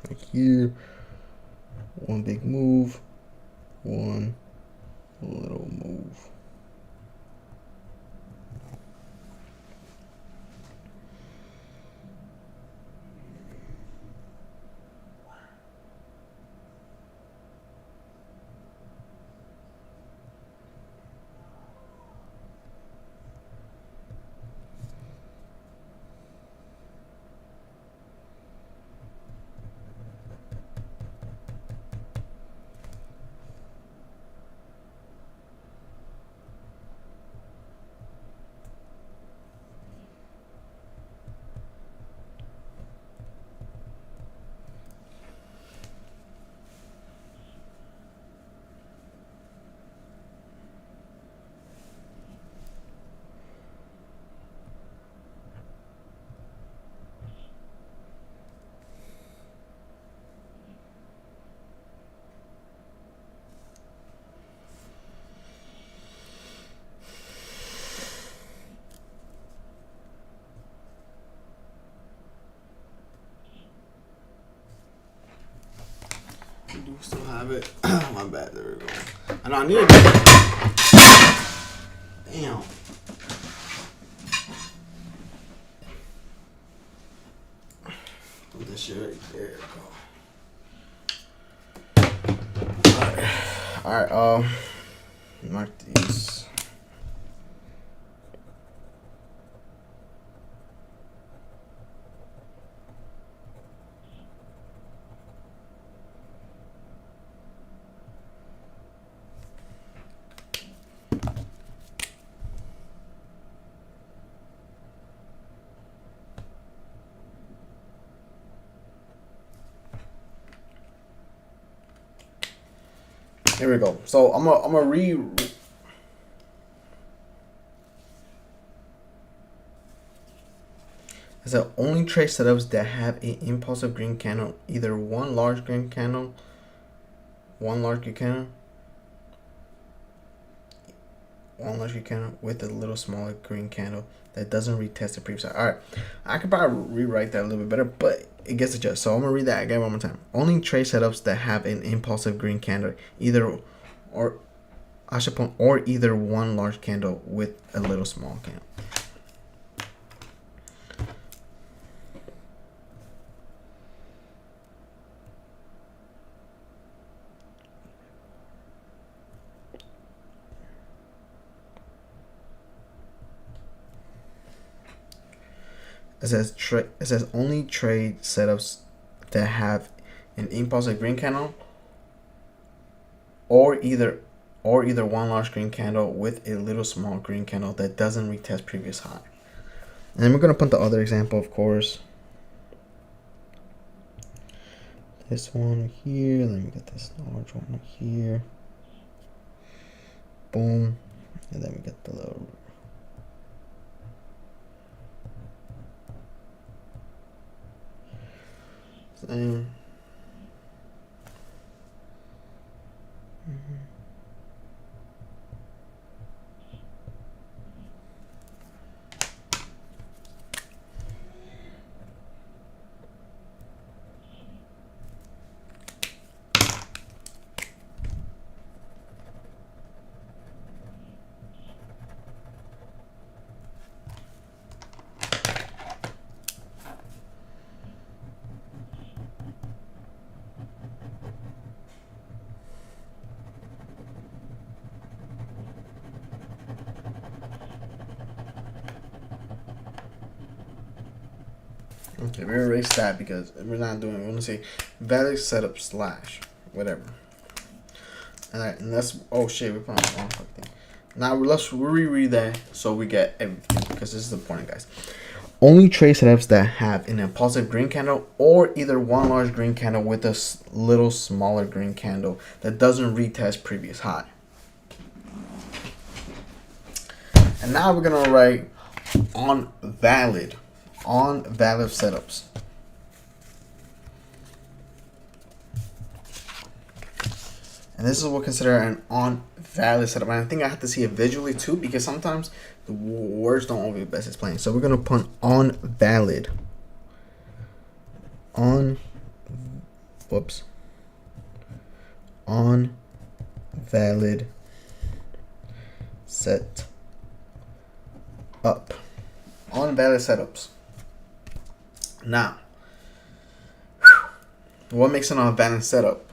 right here. One big move, one little move. We do still have it. My bad. There we go. And I need it. Damn. Put this shit right there. Alright, mark these. Here we go. So I'm gonna It's the only trade setups that have an impulsive green candle, either one large green candle, one large green candle with a little smaller green candle that doesn't retest the previous high. All right, I could probably rewrite that a little bit better, but it gets the gist. So I'm gonna read that again one more time. Only trade setups that have an impulsive green candle, either either one large candle with a little small candle. it says only trade setups that have an impulsive green candle or either one large green candle with a little small green candle that doesn't retest previous high. And then we're gonna put the other example, of course. This one here, let me get this large one here. Boom. And then we get the little thing. Okay, we erase that because we're not doing it. We're gonna say valid setup slash whatever. Alright, and that's oh shit, we put on the wrong fucking thing. Now let's reread that so we get everything because this is important, guys. Only trade setups that have an impulsive green candle or either one large green candle with a little smaller green candle that doesn't retest previous high. And now we're gonna write on valid setups. And this is what we consider an on valid setup. And I think I have to see it visually too because sometimes the words don't always best explain. So we're gonna put on valid. On valid set up. On valid setups. Now, what makes an on valid setup?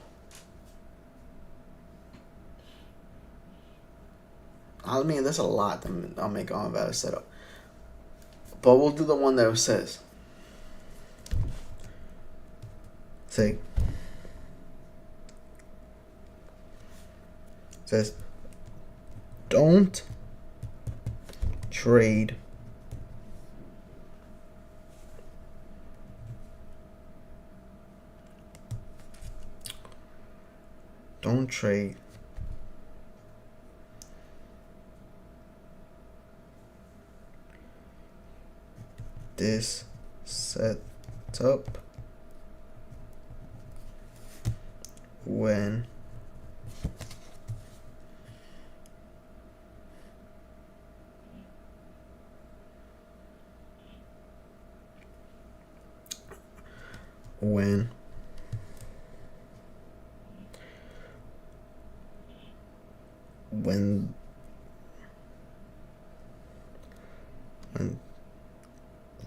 I mean, there's a lot that I'll make on valid setup, but we'll do the one that says, don't trade this setup when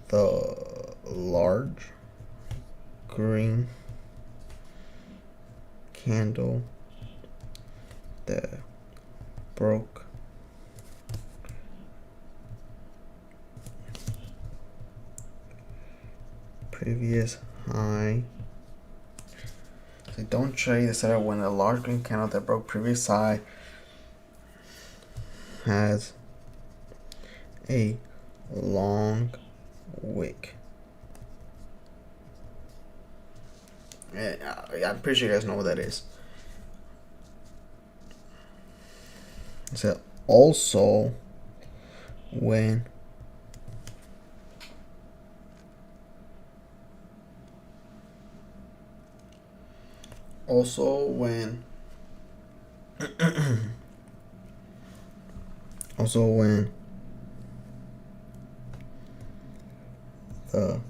the large green candle that broke previous high. So don't trade the setup when a large green candle that broke previous high has a long wick. I'm pretty sure you guys know what that is. So also when the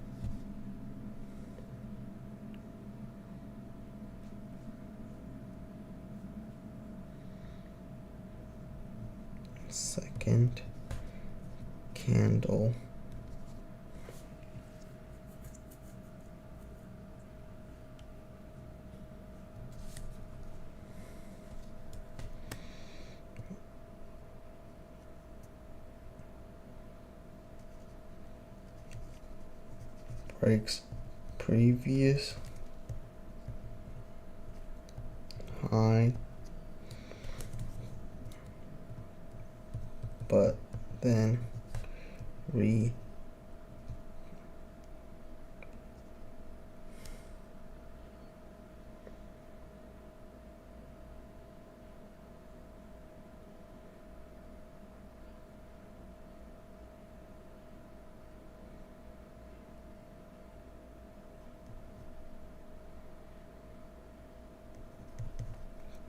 second candle breaks previous high, but then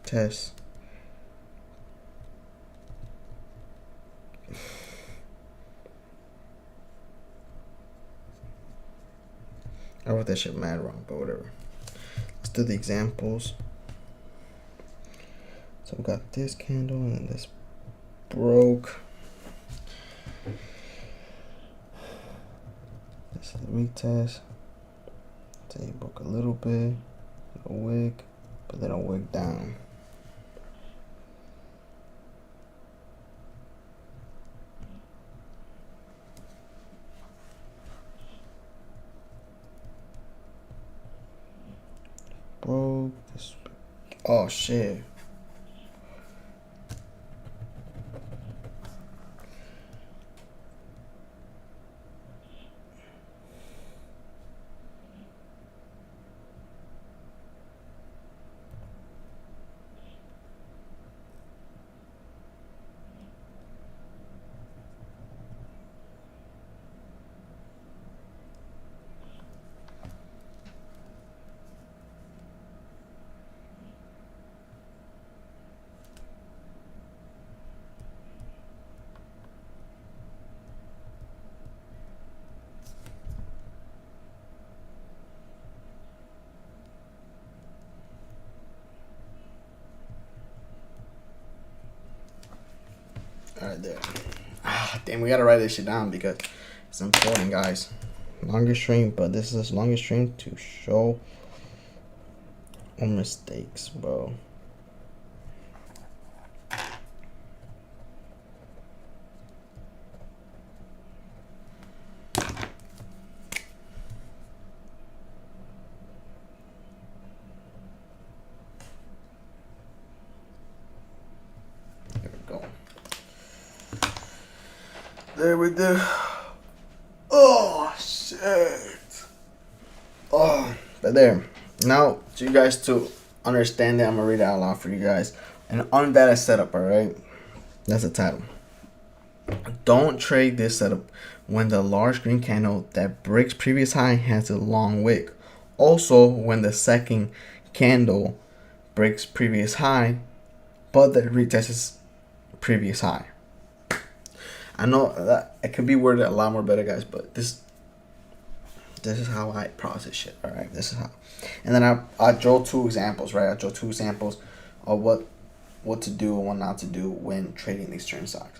test. I wrote that shit mad wrong, but whatever. Let's do the examples. So we got this candle and this broke. This is the retest. So you broke a little bit, a wick, but then a wick down. Broke this. Oh shit. Alright, there. Damn, we gotta write this shit down because it's important, guys. Longest stream, but this is longest stream to show our mistakes, bro. There we go. Oh shit. Oh, but there. Now, so you guys to understand that, I'm gonna read it out loud for you guys. An unvalid setup, alright? That's the title. Don't trade this setup when the large green candle that breaks previous high has a long wick. Also, when the second candle breaks previous high, but that retests previous high. I know that it could be worded a lot more better, guys, but this is how I process shit. All right, this is how. And then I drew two examples, right? I drew two examples of what to do and what not to do when trading these turn stocks.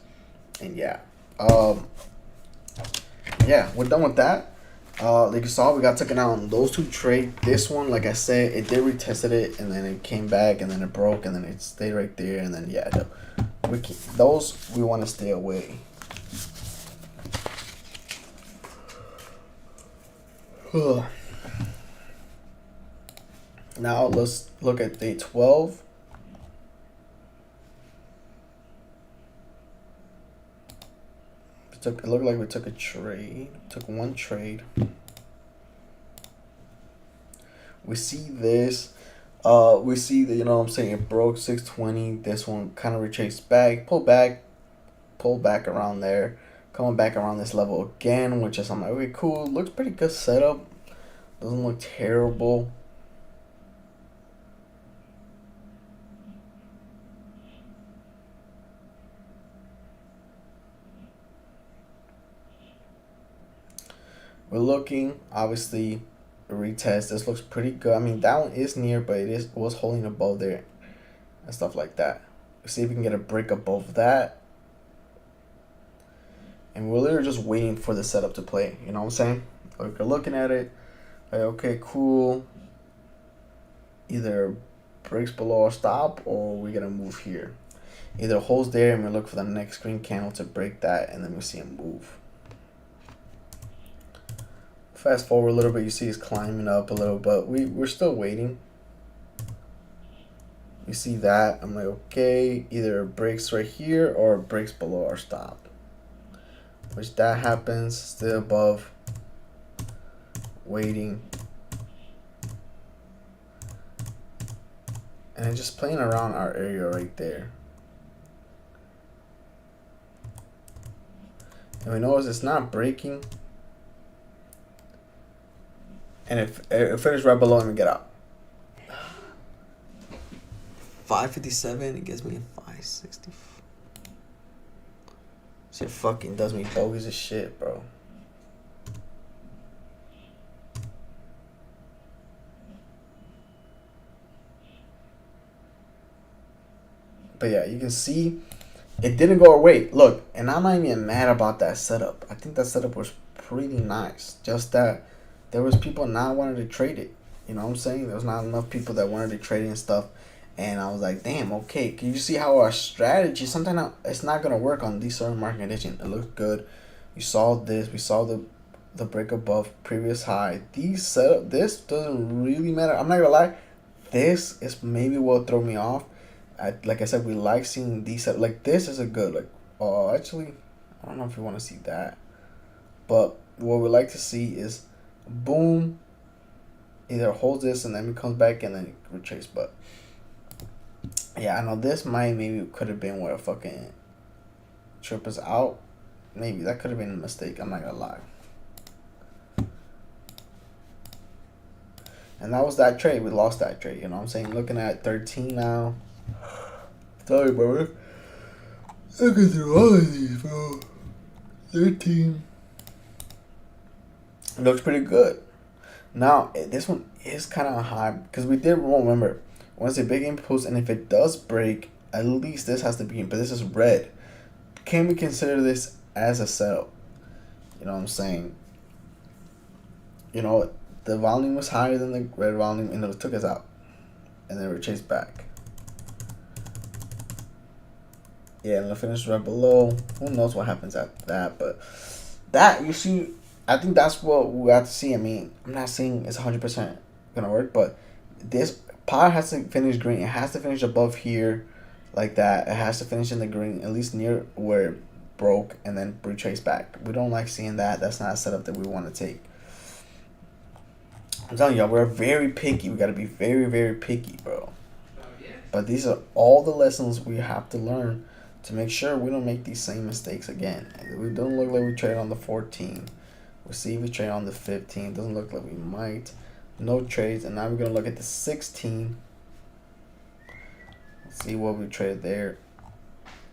And yeah, yeah, we're done with that. Like you saw, we got taken out on those two trades. This one, like I said, it did retested it, and then it came back, and then it broke, and then it stayed right there, and then yeah, those we want to stay away. Now let's look at day 12. It looked like we took a trade. Took one trade. We see this. We see that, you know what I'm saying, it broke 620. This one kind of retraced back, pulled back around there, coming back around this level again, which is, I'm like, okay, cool. Looks pretty good setup. Doesn't look terrible. We're looking, obviously, a retest. This looks pretty good. I mean, that one is near, but it was holding above there and stuff like that. Let's see if we can get a break above that. And we're literally just waiting for the setup to play. You know what I'm saying? Like, we're looking at it. Like, okay, cool. Either breaks below our stop or we're going to move here. Either holds there and we look for the next green candle to break that, and then we see him move. Fast forward a little bit, you see it's climbing up a little, but we're still waiting. You see that? I'm like, okay, either it breaks right here or it breaks below our stop. Which that happens, still above, waiting. And it's just playing around our area right there. And we notice it's not breaking. And it finished right below and we get out. 557, it gives me a 560. Shit fucking does me bogus as shit, bro. But yeah, you can see it didn't go away. Look, and I'm not even mad about that setup. I think that setup was pretty nice. Just that there was people not wanting to trade it. You know what I'm saying? There was not enough people that wanted to trade it and stuff. And I was like, damn, okay. Can you see how our strategy, sometimes it's not going to work on these certain market conditions. It looks good. We saw this. We saw the break above previous high. These setup, this doesn't really matter. I'm not going to lie. This is maybe what throw me off. Like I said, we like seeing these. Like, this is a good, like, oh, actually, I don't know if you want to see that. But what we like to see is, boom, either holds this and then it comes back and then it retraces. But yeah, I know this maybe could have been where fucking trip us out. Maybe that could have been a mistake. I'm not gonna lie. And that was that trade. We lost that trade. You know what I'm saying? Looking at 13 now. Tell you, bro. Looking through all of these, bro. 13. It looks pretty good. Now, this one is kind of high because we did remember. Once a big impulse, and if it does break, at least this has to be in. But this is red. Can we consider this as a setup? You know what I'm saying? You know, the volume was higher than the red volume, and it took us out. And then we chased back. Yeah, and the finish right below. Who knows what happens after that? But that, you see, I think that's what we have to see. I mean, I'm not saying it's 100% going to work, but this pot has to finish green. It has to finish above here like that. It has to finish in the green, at least near where it broke, and then retrace back. We don't like seeing that. That's not a setup that we want to take. I'm telling y'all, we're very picky. We got to be very, very picky, bro. But these are all the lessons we have to learn to make sure we don't make these same mistakes again. We don't look like we trade on the 14. We'll see if we trade on the 15. Doesn't look like we might. No trades. And now we're going to look at the 16. Let's see what we traded there.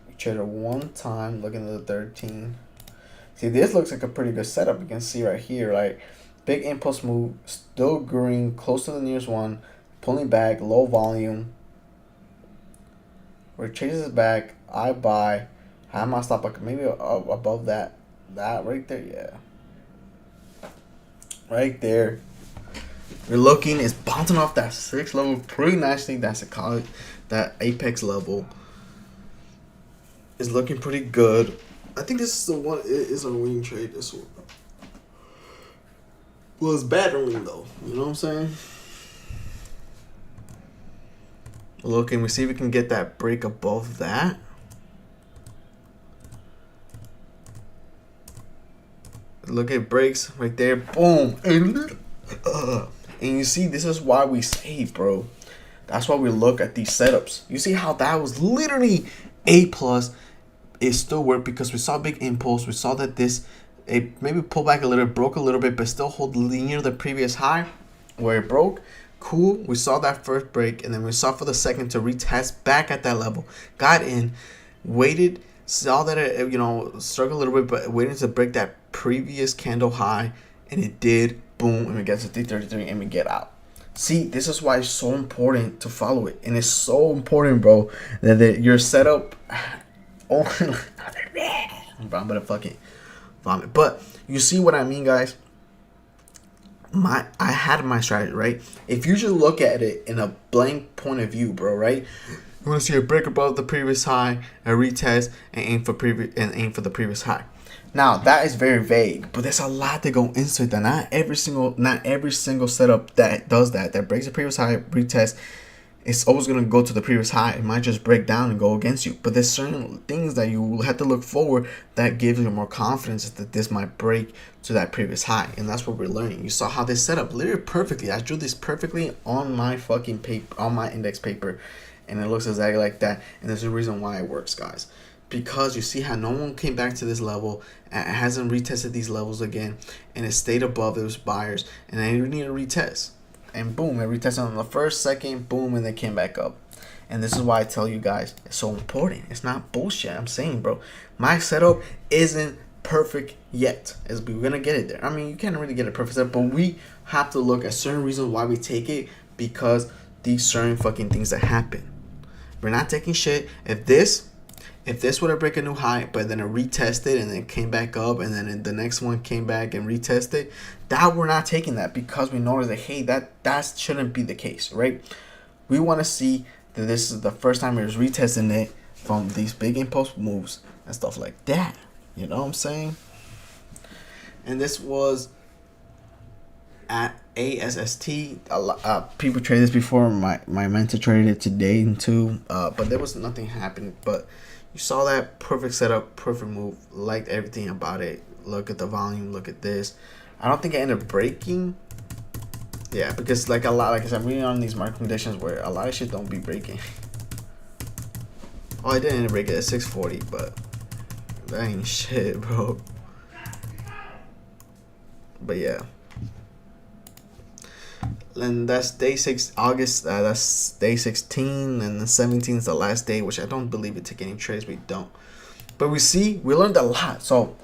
We traded one time. Looking at the 13. See, this looks like a pretty good setup. You can see right here, like, big impulse move, still green, close to the nearest one, pulling back, low volume. Where it chases back, I buy. Have my stop like maybe above that right there, yeah. Right there. We're looking, it's bouncing off that 6 level pretty nicely. That's a college, that apex level is looking pretty good. I think this is the one. It is a winning trade. This one. Well, it's battling though. You know what I'm saying? Looking, we see if we can get that break above that. Look at breaks right there. Boom. And you see, this is why we say, bro. That's why we look at these setups. You see how that was literally A+. It still worked because we saw a big impulse. We saw that this, it maybe pulled back a little, broke a little bit, but still hold near the previous high where it broke. Cool. We saw that first break, and then we saw for the second to retest back at that level. Got in, waited, saw that it, struggled a little bit, but waiting to break that previous candle high, and it did. Boom, and we get to 333, and we get out. See, this is why it's so important to follow it, and it's so important, bro, that your setup. Oh, I'm gonna fucking vomit. But you see what I mean, guys. I had my strategy, right? If you just look at it in a blank point of view, bro, right? You want to see a break above the previous high, a retest, and aim for the previous high. Now that is very vague, but there's a lot that go into it. That not every single setup that does that breaks the previous high, retest, it's always gonna go to the previous high. It might just break down and go against you. But there's certain things that you will have to look forward that gives you more confidence that this might break to that previous high. And that's what we're learning. You saw how this set up literally perfectly. I drew this perfectly on my fucking paper, on my index paper, and it looks exactly like that. And there's a reason why it works, guys. Because you see how no one came back to this level, it hasn't retested these levels again, and it stayed above those buyers, and then you need a retest. And boom, it retested on the first, second, boom, and then came back up. And this is why I tell you guys, it's so important. It's not bullshit. I'm saying, bro, my setup isn't perfect yet. As we're gonna get it there. I mean, you can't really get a perfect setup, but we have to look at certain reasons why we take it, because these certain fucking things that happen. We're not taking shit. If this were to break a new high, but then it retested and then came back up, and then the next one came back and retested, that we're not taking that, because we notice that, hey, that shouldn't be the case, right? We want to see that this is the first time it was retesting it from these big impulse moves and stuff like that. You know what I'm saying? And this was at ASST. People traded this before. My mentor traded it today too, but there was nothing happening. But you saw that perfect setup, perfect move. Liked everything about it. Look at the volume. Look at this. I don't think I ended up breaking. Yeah, because like I said, I'm reading on these market conditions where a lot of shit don't be breaking. Oh, I didn't end up breaking at 640, but that ain't shit, bro. But yeah. And that's day 6 August. That's day 16, and the 17th is the last day, which I don't believe it took any trades. We don't, but we learned a lot. So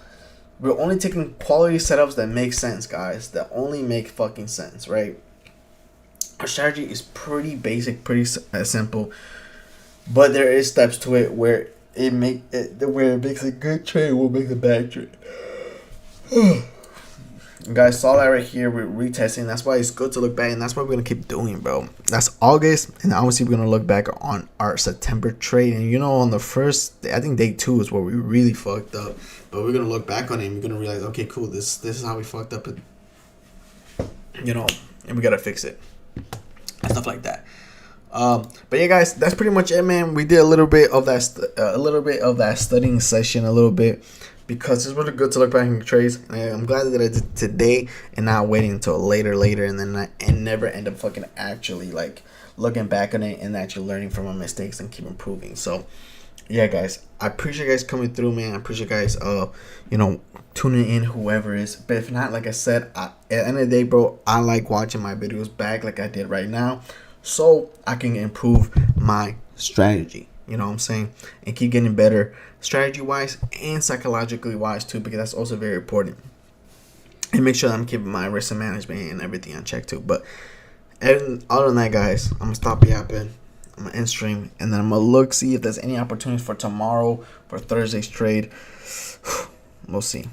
we're only taking quality setups that make sense, guys. That only make fucking sense, right? Our strategy is pretty basic, pretty simple, but there is steps to it where it makes a good trade will make a bad trade. You guys saw that right here. We're retesting. That's why it's good to look back, and that's what we're gonna keep doing, bro. That's August, and obviously we're gonna look back on our September trade. And you know, on the first, I think day 2 is where we really fucked up. But we're gonna look back on it, and we're gonna realize, okay, cool. This is how we fucked up. You know, and we gotta fix it and stuff like that. But yeah, guys, that's pretty much it, man. We did a little bit of that studying session, because it's really good to look back in trades. And I'm glad that I did today and not waiting until later, and then never end up fucking actually like looking back on it and actually learning from my mistakes and keep improving. So yeah, guys, I appreciate you guys coming through, man. I appreciate you guys, tuning in, whoever is. But if not, like I said, at the end of the day, bro, I like watching my videos back like I did right now, so I can improve my strategy. You know what I'm saying? And keep getting better strategy-wise and psychologically-wise too, because that's also very important. And make sure that I'm keeping my risk management and everything on check too. But other than that, guys, I'm going to stop yapping. I'm going to end stream. And then I'm going to see if there's any opportunities for tomorrow, for Thursday's trade. We'll see.